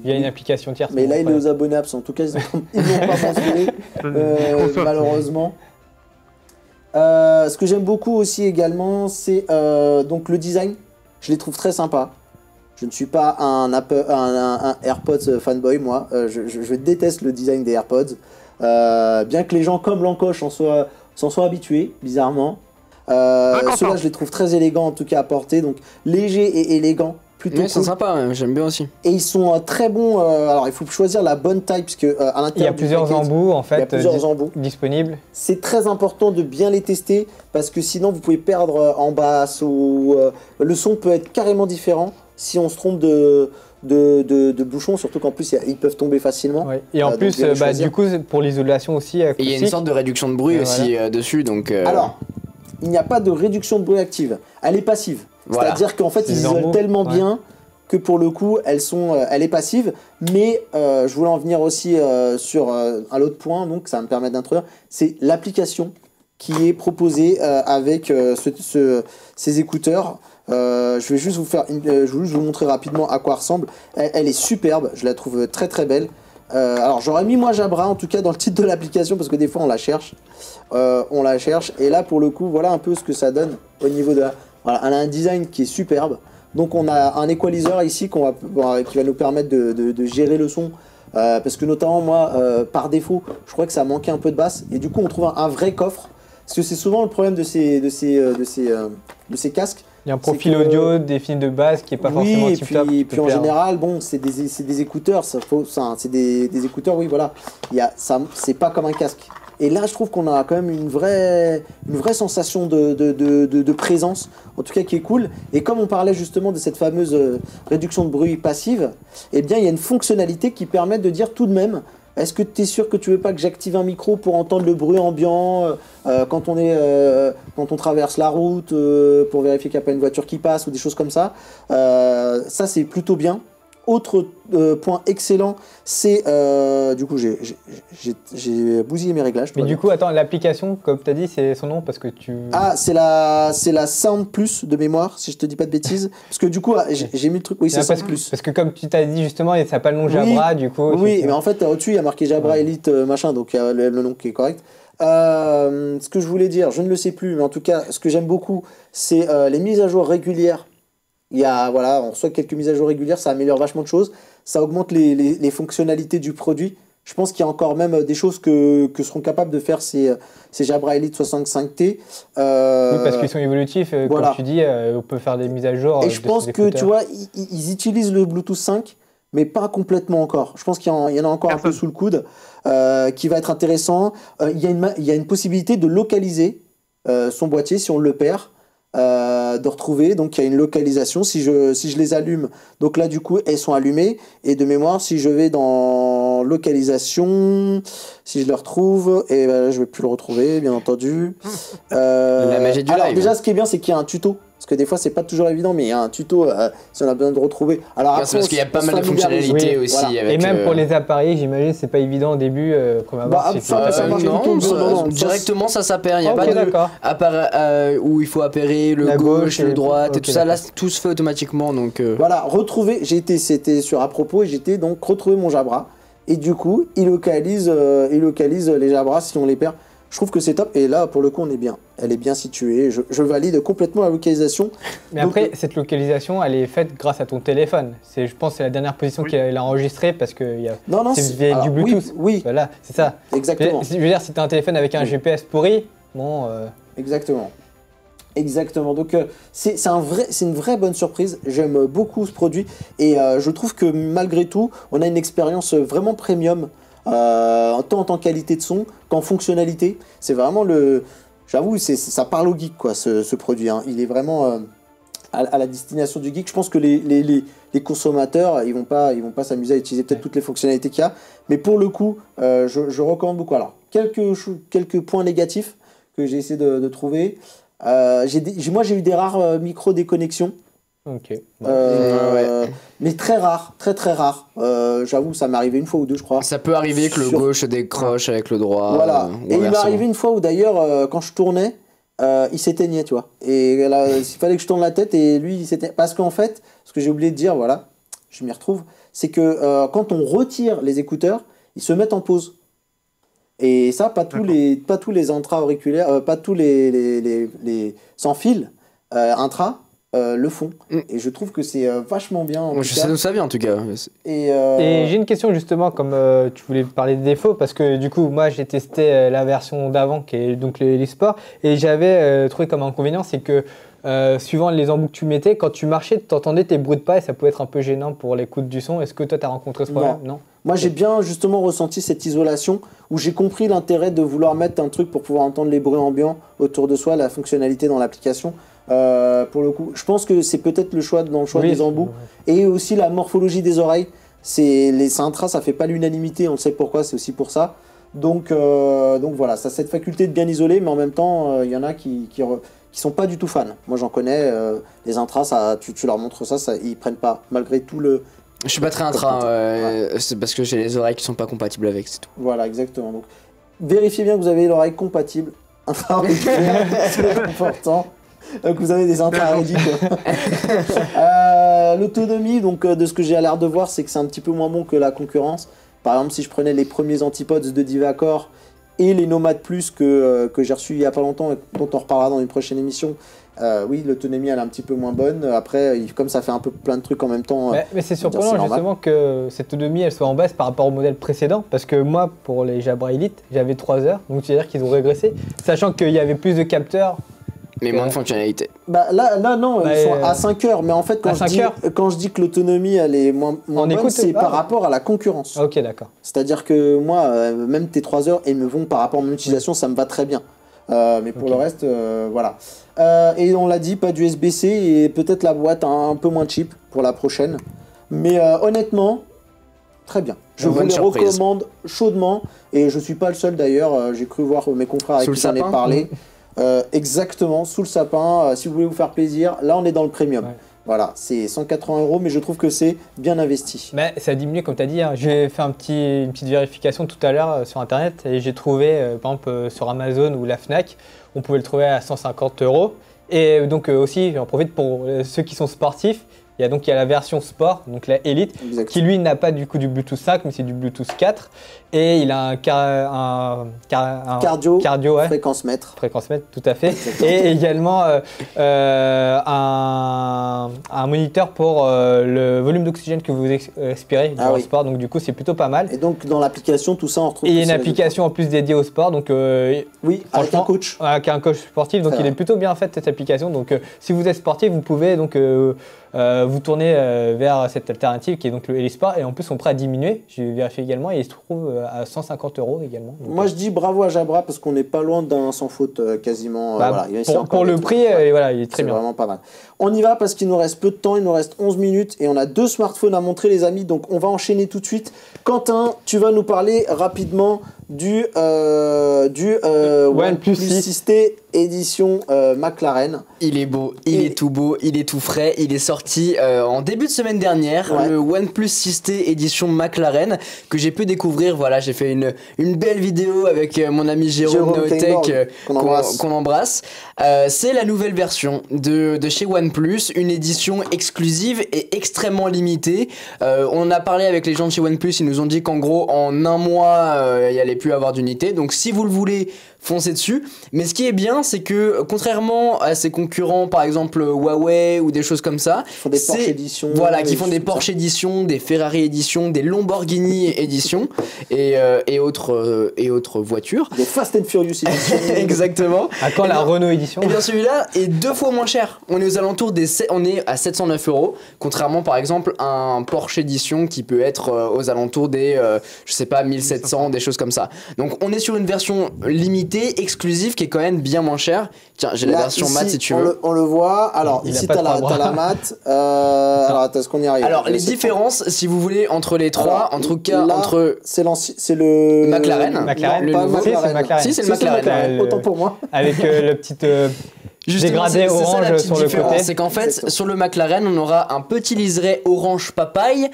Il y a une application tierce. Mais là, il est aux abonnés apps. En tout cas, ils n'ont pas mentionné, malheureusement. Ce que j'aime beaucoup aussi également, c'est donc le design. Je les trouve très sympas. Je ne suis pas un AirPods fanboy, moi. Je déteste le design des AirPods. Bien que les gens comme l'encoche s'en soient habitués, bizarrement. Ceux-là, je les trouve très élégants, en tout cas à porter. Donc léger et élégant, plutôt Ouais, c'est cool. sympa, ouais, j'aime bien aussi. Et ils sont très bons. Alors, il faut choisir la bonne taille, parce que à l'intérieur Il y a plusieurs embouts en fait disponibles. C'est très important de bien les tester, parce que sinon vous pouvez perdre en basse, ou le son peut être carrément différent si on se trompe de bouchons, surtout qu'en plus ils peuvent tomber facilement. Ouais. Et en plus, du coup, pour l'isolation aussi. Et il y a une sorte de réduction de bruit aussi dessus. Donc, Alors, il n'y a pas de réduction de bruit active, elle est passive. Voilà. C'est-à-dire qu'en fait, ils isolent tellement bien que pour le coup, elle est passive. Mais je voulais en venir aussi sur un autre point, donc ça va me permettre d'introduire, c'est l'application qui est proposée avec ces écouteurs. Je vais juste vous montrer rapidement à quoi ressemble. Elle est superbe, je la trouve très très belle. Alors j'aurais mis moi Jabra en tout cas dans le titre de l'application, parce que des fois on la cherche. Et là pour le coup, voilà un peu ce que ça donne au niveau de voilà, elle a un design qui est superbe. Donc on a un equalizer ici qui va nous permettre de gérer le son. Parce que notamment moi, par défaut, je crois que ça manquait un peu de basse. Et du coup on trouve un vrai coffre. Parce que c'est souvent le problème de ces casques. Il y a un profil audio, des fils de basse qui est pas forcément tip-top. Et puis en général, bon, c'est des écouteurs, c'est des écouteurs, oui, voilà. C'est pas comme un casque. Et là, je trouve qu'on a quand même une vraie sensation de présence, en tout cas qui est cool. Et comme on parlait justement de cette fameuse réduction de bruit passive, eh bien, il y a une fonctionnalité qui permet de dire tout de même, est-ce que tu es sûr que tu veux pas que j'active un micro pour entendre le bruit ambiant quand on traverse la route, pour vérifier qu'il n'y a pas une voiture qui passe ou des choses comme ça. Ça, c'est plutôt bien. Autre point excellent, c'est du coup j'ai bousillé mes réglages. Mais du coup, attends, l'application, comme tu as dit, c'est son nom parce que tu... Ah, c'est la Sound Plus de mémoire, si je te dis pas de bêtises. Parce que du coup, j'ai mis le truc, oui, c'est Sound Plus. Parce que comme tu t'as dit justement, ça n'a pas le nom Jabra, du coup... Oui, mais en fait, au-dessus, il y a marqué Jabra Elite, machin, donc il y a le nom qui est correct. Ce que je voulais dire, je ne le sais plus, mais en tout cas, ce que j'aime beaucoup, c'est les mises à jour régulières. On reçoit quelques mises à jour régulières, ça améliore vachement de choses, ça augmente les fonctionnalités du produit. Je pense qu'il y a encore même des choses que seront capables de faire ces Jabra Elite 65T. Oui, parce qu'ils sont évolutifs, comme tu dis, on peut faire des mises à jour. Et je pense que, tu vois, ils utilisent le Bluetooth 5, mais pas complètement encore. Je pense qu'il y en a encore un peu sous le coude, qui va être intéressant. Il y a une possibilité de localiser son boîtier si on le perd. De retrouver, donc il y a une localisation si je les allume, donc là du coup elles sont allumées, et de mémoire si je vais dans localisation, si je le retrouve, et ben, je vais plus le retrouver bien entendu. La magie du alors live. déjà ce qui est bien, c'est qu'il y a un tuto, parce que des fois c'est pas toujours évident, mais il y a un tuto si on a besoin de retrouver. Alors après, parce qu'il y a pas mal de fonctionnalités aussi, voilà. avec et même pour les appareils, j'imagine c'est pas évident au début qu'on va voir. Directement ça s'appelle, il n'y a pas de où il faut appairer le gauche, le droite et tout ça, là tout se fait automatiquement, donc voilà, retrouver, c'était sur à propos, et j'étais donc retrouver mon Jabra, et du coup il localise les Jabras si on les perd. Je trouve que c'est top, et là pour le coup on est bien, elle est bien située, je valide complètement la localisation. Mais donc, après cette localisation elle est faite grâce à ton téléphone, je pense que c'est la dernière position qu'elle a enregistrée, parce que c'est du Bluetooth. Oui. Voilà, c'est ça. Exactement. Je veux dire, si tu as un téléphone avec un GPS pourri, bon... Exactement, donc c'est une vraie bonne surprise, j'aime beaucoup ce produit, et je trouve que malgré tout, on a une expérience vraiment premium, tant en tant que qualité de son qu'en fonctionnalité. C'est vraiment j'avoue, ça parle au geek quoi, ce produit, hein. Il est vraiment à la destination du geek. Je pense que les consommateurs, ils vont pas s'amuser à utiliser peut-être toutes les fonctionnalités qu'il y a, mais pour le coup, je recommande beaucoup. Alors, quelques points négatifs que j'ai essayé de trouver. Moi j'ai eu des rares micro déconnexions. Ok. Mais très rares, très rares. J'avoue, ça m'est arrivé une fois ou deux, je crois. Ça peut arriver que le gauche décroche avec le droit. Voilà. Et il m'est arrivé une fois où d'ailleurs, quand je tournais, il s'éteignait, tu vois. Et là, il fallait que je tourne la tête, et lui, il s'éteignait. Parce qu'en fait, ce que j'ai oublié de dire, voilà, je m'y retrouve, c'est que quand on retire les écouteurs, ils se mettent en pause. Et ça, pas tous les intra-auriculaires, pas tous les sans fil intra le font. Et je trouve que c'est vachement bien. Je sais d'où ça vient en tout cas. Et j'ai une question justement, comme tu voulais parler des défauts, parce que du coup, moi j'ai testé la version d'avant qui est donc l'eSport, et j'avais trouvé comme inconvénient, c'est que suivant les embouts que tu mettais, quand tu marchais, tu entendais tes bruits de pas et ça pouvait être un peu gênant pour l'écoute du son. Est-ce que toi tu as rencontré ce problème? Non. Moi j'ai bien justement ressenti cette isolation où j'ai compris l'intérêt de vouloir mettre un truc pour pouvoir entendre les bruits ambiants autour de soi, la fonctionnalité dans l'application. Pour le coup, je pense que c'est peut-être le choix des embouts et aussi la morphologie des oreilles. C'est un train, ça fait pas l'unanimité, on le sait pourquoi, c'est aussi pour ça. Donc voilà, ça a cette faculté de bien isoler, mais en même temps, il y en a qui sont pas du tout fans. Moi j'en connais, les intras, tu leur montres ça, ils prennent pas, malgré tout le... Je suis pas très intra, c'est parce que j'ai les oreilles qui sont pas compatibles avec, c'est tout. Voilà, exactement. Donc vérifiez bien que vous avez l'oreille compatible. C'est important. Que vous avez des intra-rédits. L'autonomie, donc de ce que j'ai l'air de voir, c'est que c'est un petit peu moins bon que la concurrence. Par exemple, si je prenais les premiers antipodes de Divacor et les Nomad Plus que j'ai reçus il y a pas longtemps et dont on reparlera dans une prochaine émission, oui, l'autonomie elle est un petit peu moins bonne. Après, comme ça fait un peu plein de trucs en même temps. Mais c'est surprenant justement que cette autonomie elle soit en baisse par rapport au modèle précédent, parce que moi pour les Jabra Elite j'avais 3 heures, donc c'est-à-dire qu'ils ont régressé, sachant qu'il y avait plus de capteurs. Mais moins de fonctionnalités. Bah là non, ils sont à 5 heures. Mais en fait, quand je dis que l'autonomie elle est moins bonne, c'est par rapport à la concurrence. Ok, d'accord. C'est-à-dire que moi, même tes 3 heures, elles me vont par rapport à mon utilisation, ça me va très bien. Mais pour le reste, voilà. Et on l'a dit, pas d'USB-C et peut-être la boîte un peu moins cheap pour la prochaine. Mais honnêtement, très bien. Je vous les recommande chaudement. Et je suis pas le seul d'ailleurs. J'ai cru voir mes confrères avec qui j'en ai parlé. Exactement, sous le sapin, si vous voulez vous faire plaisir, là on est dans le premium. Voilà, c'est 180 €, mais je trouve que c'est bien investi. Mais ça a diminué comme tu as dit, hein. J'ai fait une petite vérification tout à l'heure sur internet et j'ai trouvé, par exemple sur Amazon ou la Fnac, on pouvait le trouver à 150 €. Et donc aussi, j'en profite pour ceux qui sont sportifs. Il y a la version sport, donc la Elite, qui lui n'a pas du coup du Bluetooth 5, mais c'est du Bluetooth 4. Et il a un cardio ouais. Fréquence mètre, tout à fait. Et également un moniteur pour le volume d'oxygène que vous expirez dans le sport. Donc du coup, c'est plutôt pas mal. Et donc dans l'application, tout ça, on retrouve. Et il y a une application en plus dédiée au sport. Donc oui, avec un coach. Avec un coach sportif. Donc il est plutôt bien fait cette application. Donc si vous êtes sportif, vous pouvez donc vous tournez vers cette alternative qui est donc le eSport, et en plus sont prêts à diminuer, j'ai vérifié également, et il se trouve à 150 € également. Donc, moi je dis bravo à Jabra parce qu'on n'est pas loin d'un sans faute quasiment. Voilà, pour le prix, voilà, il est très bien. C'est vraiment pas mal. On y va parce qu'il nous reste peu de temps, il nous reste 11 minutes et on a 2 smartphones à montrer les amis, donc on va enchaîner tout de suite. Quentin, tu vas nous parler rapidement du OnePlus 6T édition McLaren. Il est beau, il est tout beau, il est tout frais. Il est sorti en début de semaine dernière, le OnePlus 6T édition McLaren, que j'ai pu découvrir. Voilà, j'ai fait une belle vidéo avec mon ami Jérôme Neotech qu'on embrasse. C'est la nouvelle version de chez OnePlus, une édition exclusive et extrêmement limitée. On a parlé avec les gens de chez OnePlus, ils nous ont dit qu'en gros en un mois il n'y allait plus avoir d'unité. Donc si vous le voulez, foncez dessus. Mais ce qui est bien, c'est que contrairement à ses concurrents, par exemple Huawei ou des choses comme ça, qui font des Porsche éditions, qui font des Porsche éditions, des Ferrari éditions, des Lamborghini éditions et autres voitures. Des Fast and Furious éditions. Exactement. À quand la Renault édition? Et bien celui-là est 2 fois moins cher. On est aux alentours on est à 709 €, contrairement par exemple à un Porsche édition qui peut être aux alentours des je sais pas 1700, des choses comme ça. Donc on est sur une version limitée, exclusive, qui est quand même bien moins chère. Tiens, j'ai la version mat si tu veux. On le voit. Alors ici t'as la mat. Alors attends, est-ce qu'on y arrive? Alors les différences, si vous voulez, entre les trois, c'est le McLaren. Si, c'est le McLaren. Autant pour moi. Avec le petit dégradé orange sur le côté. C'est qu'en fait, sur le McLaren, on aura un petit liseré orange papaye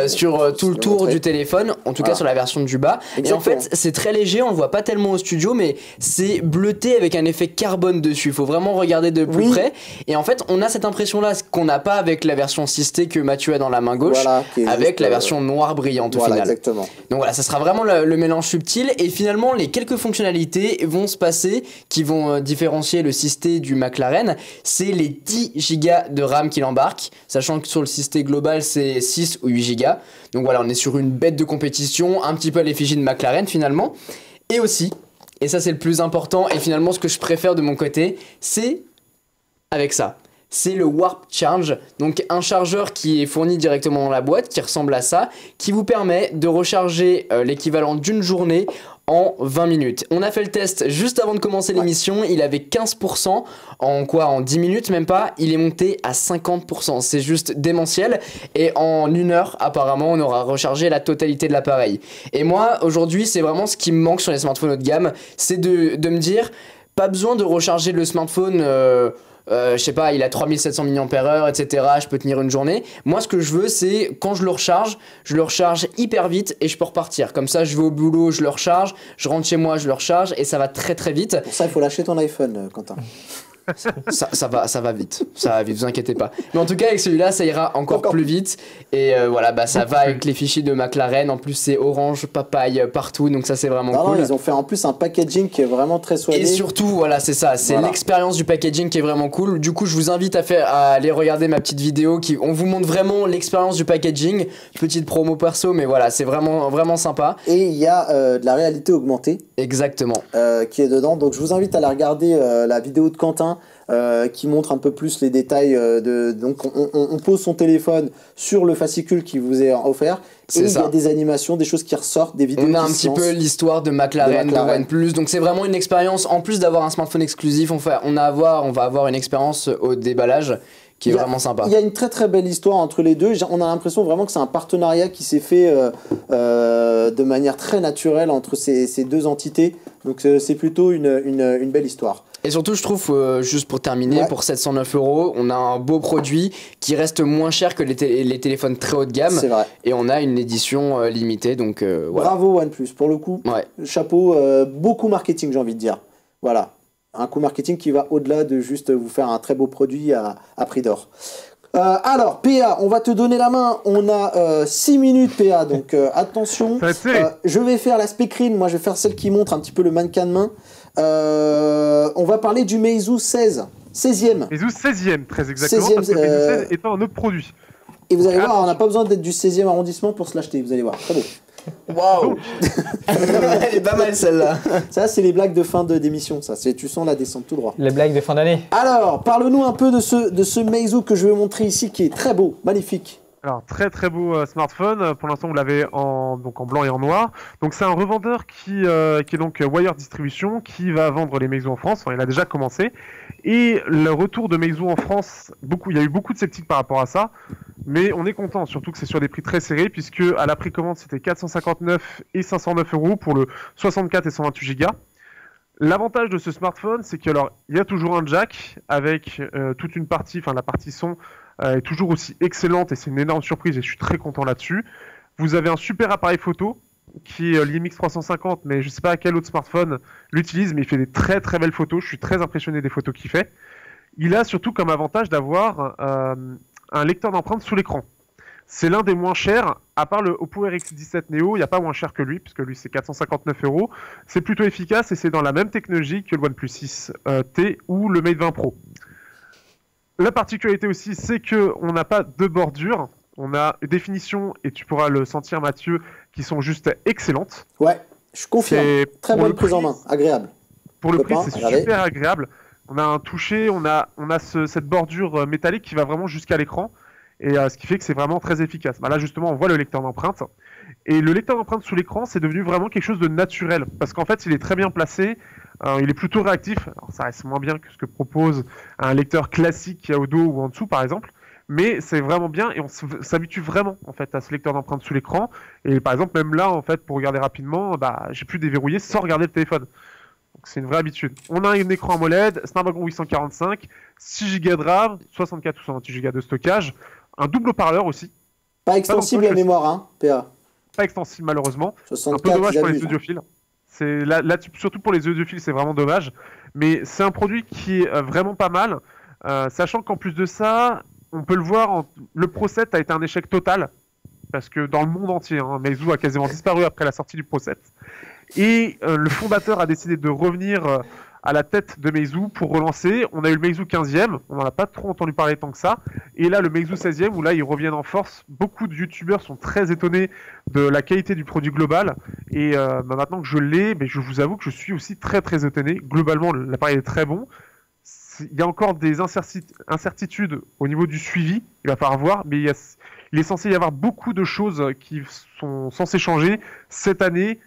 sur tout le tour du téléphone, en tout cas sur la version du bas. Exactement. Et en fait, c'est très léger, on le voit pas tellement au studio, mais c'est bleuté avec un effet carbone dessus. Il faut vraiment regarder de plus près. Et en fait, on a cette impression-là qu'on n'a pas avec la version 6T que Mathieu a dans la main gauche, avec la version noire brillante au final. Exactement. Donc voilà, ça sera vraiment le mélange subtil. Et finalement, les quelques fonctionnalités vont se passer qui vont différencier le 6T du du McLaren, c'est les 10 Go de RAM qu'il embarque, sachant que sur le système global c'est 6 ou 8 Go. Donc voilà, on est sur une bête de compétition, un petit peu à l'effigie de McLaren finalement. Et aussi, et ça c'est le plus important, et finalement ce que je préfère de mon côté, c'est avec ça. C'est le Warp Charge, donc un chargeur qui est fourni directement dans la boîte, qui ressemble à ça, qui vous permet de recharger l'équivalent d'une journée en 20 minutes. On a fait le test juste avant de commencer l'émission, il avait 15%, en 10 minutes même pas, il est monté à 50%, c'est juste démentiel, et en 1 heure apparemment on aura rechargé la totalité de l'appareil. Et moi aujourd'hui c'est vraiment ce qui me manque sur les smartphones haut de gamme, c'est de me dire, pas besoin de recharger le smartphone... je sais pas, il a 3700 mAh, etc. Je peux tenir une journée. Moi, ce que je veux, c'est quand je le recharge hyper vite et je peux repartir. Comme ça, je vais au boulot, je le recharge, je rentre chez moi, je le recharge et ça va très très vite. Pour ça, il faut lâcher ton iPhone, Quentin. Ça va vite, vous inquiétez pas. Mais en tout cas avec celui-là ça ira encore plus vite. Et voilà, ça va avec les fichiers de McLaren. En plus c'est orange, papaye partout, donc ça c'est vraiment cool. Ils ont fait en plus un packaging qui est vraiment très soigné. Et surtout voilà, c'est ça, c'est l'expérience du packaging qui est vraiment cool. Du coup je vous invite à aller regarder ma petite vidéo on vous montre vraiment l'expérience du packaging. Petite promo perso, mais voilà, c'est vraiment, vraiment sympa. Et il y a de la réalité augmentée. Exactement. Qui est dedans, donc je vous invite à aller regarder la vidéo de Quentin qui montre un peu plus les détails donc on pose son téléphone sur le fascicule qui vous est offert et il y a des animations, des choses qui ressortent, des vidéos. On a un petit peu l'histoire de McLaren, de OnePlus, donc c'est vraiment une expérience. En plus d'avoir un smartphone exclusif, on va avoir une expérience au déballage qui est vraiment sympa. Il y a une très très belle histoire entre les deux. On a l'impression vraiment que c'est un partenariat qui s'est fait de manière très naturelle entre ces deux entités. Donc c'est plutôt une belle histoire. Et surtout, je trouve, juste pour terminer, pour 709 €, on a un beau produit qui reste moins cher que les téléphones très haut de gamme. C'est vrai. Et on a une édition limitée, donc voilà. Bravo OnePlus, pour le coup. Chapeau, beaucoup marketing, j'ai envie de dire. Voilà. Un coup marketing qui va au-delà de juste vous faire un très beau produit à prix d'or. Alors, PA, on va te donner la main. On a 6 minutes, PA, donc attention. Je vais faire la speakerine, moi je vais faire celle qui montre un petit peu le mannequin de main. On va parler du Meizu 16. 16e. Meizu 16e, très exactement, parce que Meizu 16 est un autre produit. Et vous allez voir, on n'a pas besoin d'être du 16e arrondissement pour se l'acheter, vous allez voir, très beau. Waouh. Elle est pas mal celle-là. Ça, c'est les blagues de fin d'émission, ça. Tu sens la descente tout droit. Les blagues de fin d'année. Alors, parle-nous un peu de ce Meizu que je vais montrer ici, qui est très beau, magnifique. Alors, très très beau smartphone. Pour l'instant, vous l'avez en blanc et en noir. Donc, c'est un revendeur qui est donc Wire Distribution, qui va vendre les Meizu en France. Enfin, il a déjà commencé. Et le retour de Meizu en France, il y a eu beaucoup de sceptiques par rapport à ça. Mais on est content, surtout que c'est sur des prix très serrés, puisque à la précommande, c'était 459 et 509 € pour le 64 et 128 Go. L'avantage de ce smartphone, c'est qu'il y a toujours un jack avec toute une partie, enfin la partie son est toujours aussi excellente et c'est une énorme surprise et je suis très content là-dessus. Vous avez un super appareil photo qui est l'IMX 350, mais je ne sais pas quel autre smartphone l'utilise, mais il fait des très très belles photos. Je suis très impressionné des photos qu'il fait. Il a surtout comme avantage d'avoir un lecteur d'empreintes sous l'écran. C'est l'un des moins chers, à part le Oppo RX17 Neo, il n'y a pas moins cher que lui, puisque lui c'est 459 €. C'est plutôt efficace et c'est dans la même technologie que le OnePlus 6T ou le Mate 20 Pro. La particularité aussi, c'est qu'on n'a pas de bordure, on a des définitions, et tu pourras le sentir Mathieu, qui sont juste excellentes. Ouais, je confirme. Très bonne prise en main, agréable. Pour le prix, c'est super agréable. On a un toucher, on a cette bordure métallique qui va vraiment jusqu'à l'écran. Et ce qui fait que c'est vraiment très efficace. Là, justement, on voit le lecteur d'empreintes. Et le lecteur d'empreintes sous l'écran, c'est devenu vraiment quelque chose de naturel. Parce qu'en fait, il est très bien placé. Il est plutôt réactif. Alors, ça reste moins bien que ce que propose un lecteur classique qui a au dos ou en dessous, par exemple. Mais c'est vraiment bien et on s'habitue vraiment en fait à ce lecteur d'empreintes sous l'écran. Et par exemple, même là, en fait, pour regarder rapidement, j'ai pu déverrouiller sans regarder le téléphone. Donc c'est une vraie habitude. On a un écran AMOLED, Snapdragon 845, 6 Go de RAM, 64 ou 128 Go de stockage, un double haut-parleur aussi. Pas extensible la mémoire, hein, PA. Pas extensible malheureusement. 64, un peu dommage pour les audiophiles. Là, surtout pour les audiophiles, c'est vraiment dommage. Mais c'est un produit qui est vraiment pas mal, sachant qu'en plus de ça, on peut le voir, le Pro 7 a été un échec total, parce que dans le monde entier, Meizu a quasiment disparu après la sortie du Pro 7. Et le fondateur a décidé de revenir à la tête de Meizu pour relancer. On a eu le Meizu 15e, on n'en a pas trop entendu parler tant que ça. Et là, le Meizu 16e, où là, ils reviennent en force. Beaucoup de youtubeurs sont très étonnés de la qualité du produit global. Et maintenant que je l'ai, je vous avoue que je suis aussi très très étonné. Globalement, l'appareil est très bon. Il y a encore des incertitudes au niveau du suivi, il va falloir voir, mais il est censé y avoir beaucoup de choses qui sont censées changer cette année.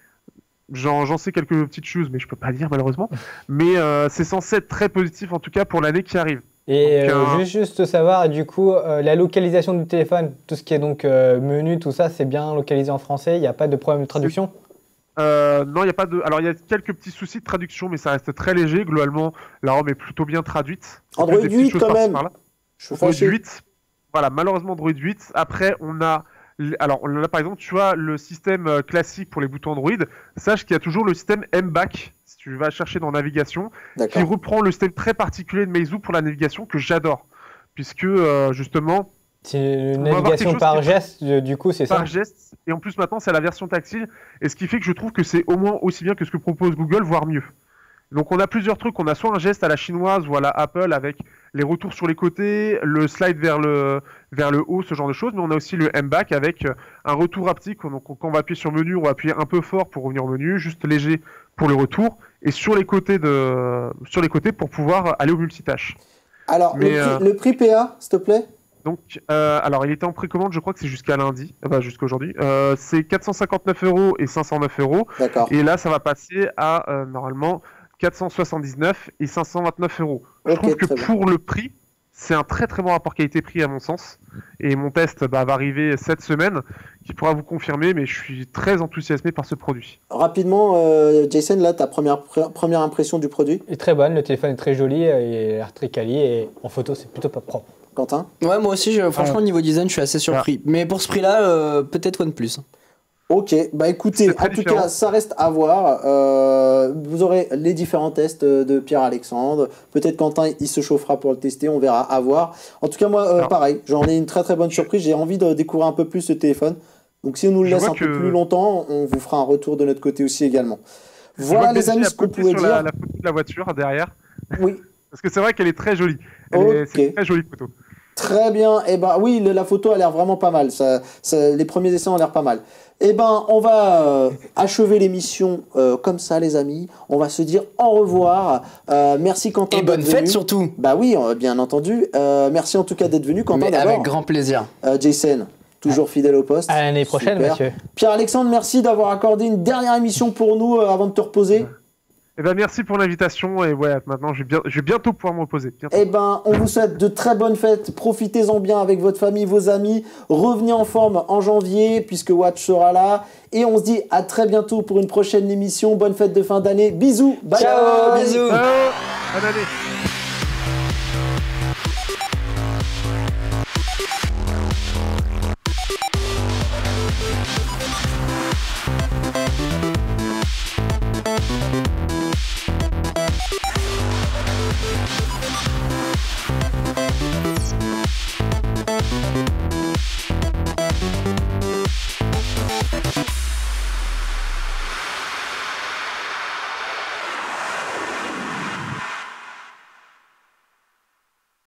J'en sais quelques petites choses, mais je peux pas dire malheureusement. Mais c'est censé être très positif en tout cas pour l'année qui arrive. Et donc, juste savoir, du coup, la localisation du téléphone, tout ce qui est donc menu, tout ça, c'est bien localisé en français, il n'y a pas de problème de traduction? Non, il n'y a pas de. Alors, il y a quelques petits soucis de traduction, mais ça reste très léger. Globalement, la ROM est plutôt bien traduite. Android 8 quand même. Android 8, voilà, malheureusement Android 8. Après, on a. Alors là, par exemple, tu vois le système classique pour les boutons Android. Sache qu'il y a toujours le système MBAC, si tu vas chercher dans navigation, qui reprend le système très particulier de Meizu pour la navigation que j'adore. Puisque, justement. C'est une navigation par geste, du coup, c'est ça? Par geste, et en plus maintenant c'est la version tactile, et ce qui fait que je trouve que c'est au moins aussi bien que ce que propose Google, voire mieux. Donc on a plusieurs trucs, on a soit un geste à la chinoise ou à la Apple avec les retours sur les côtés, le slide vers le haut, ce genre de choses, mais on a aussi le M-Back avec un retour haptique, donc quand on va appuyer sur menu, on va appuyer un peu fort pour revenir au menu, juste léger pour le retour, et sur les côtés pour pouvoir aller au multitâche. Alors, le prix PA, s'il te plaît? Donc, alors il était en précommande, je crois que c'est jusqu'à lundi, jusqu'à aujourd'hui. C'est 459 € et 509 €. D'accord. Et là, ça va passer à normalement 479 et 529 €. Je trouve que pour le prix, c'est un très très bon rapport qualité-prix à mon sens. Et mon test va arriver cette semaine, qui pourra vous confirmer, mais je suis très enthousiasmé par ce produit. Rapidement, Jason, là, ta première impression du produit? Il est très bonne, le téléphone est très joli, il a l'air très quali, et en photo, c'est plutôt pas propre. Quentin? Ouais, moi aussi, franchement, niveau design, je suis assez surpris. Mais pour ce prix-là, peut-être OnePlus. Ok, écoutez, en tout cas, ça reste à voir. Vous aurez les différents tests de Pierre-Alexandre. Peut-être Quentin, il se chauffera pour le tester, on verra, à voir. En tout cas, moi, pareil, j'en ai une très très bonne surprise. J'ai envie de découvrir un peu plus ce téléphone. Donc si on nous le laisse un peu plus longtemps, on vous fera un retour de notre côté aussi également. Voilà les amis, ce qu'on pouvait dire. La photo de la voiture derrière. Oui. Parce que c'est vrai qu'elle est très jolie. C'est une très jolie photo. Très bien. Oui, la photo a l'air vraiment pas mal. Les premiers essais ont l'air pas mal. On va achever l'émission comme ça, les amis. On va se dire au revoir. Merci Quentin. Et bonne fête surtout. Oui, bien entendu. Merci en tout cas d'être venu, Quentin. Mais avec grand plaisir. Jason, toujours fidèle au poste. À l'année prochaine, monsieur. Pierre-Alexandre, merci d'avoir accordé une dernière émission pour nous avant de te reposer. Merci pour l'invitation, et maintenant je vais bientôt pouvoir me reposer. On vous souhaite de très bonnes fêtes, profitez-en bien avec votre famille, vos amis, revenez en forme en janvier puisque Watch sera là, et on se dit à très bientôt pour une prochaine émission. Bonne fête de fin d'année, bisous, bye. Ciao, bisous. Bonne année.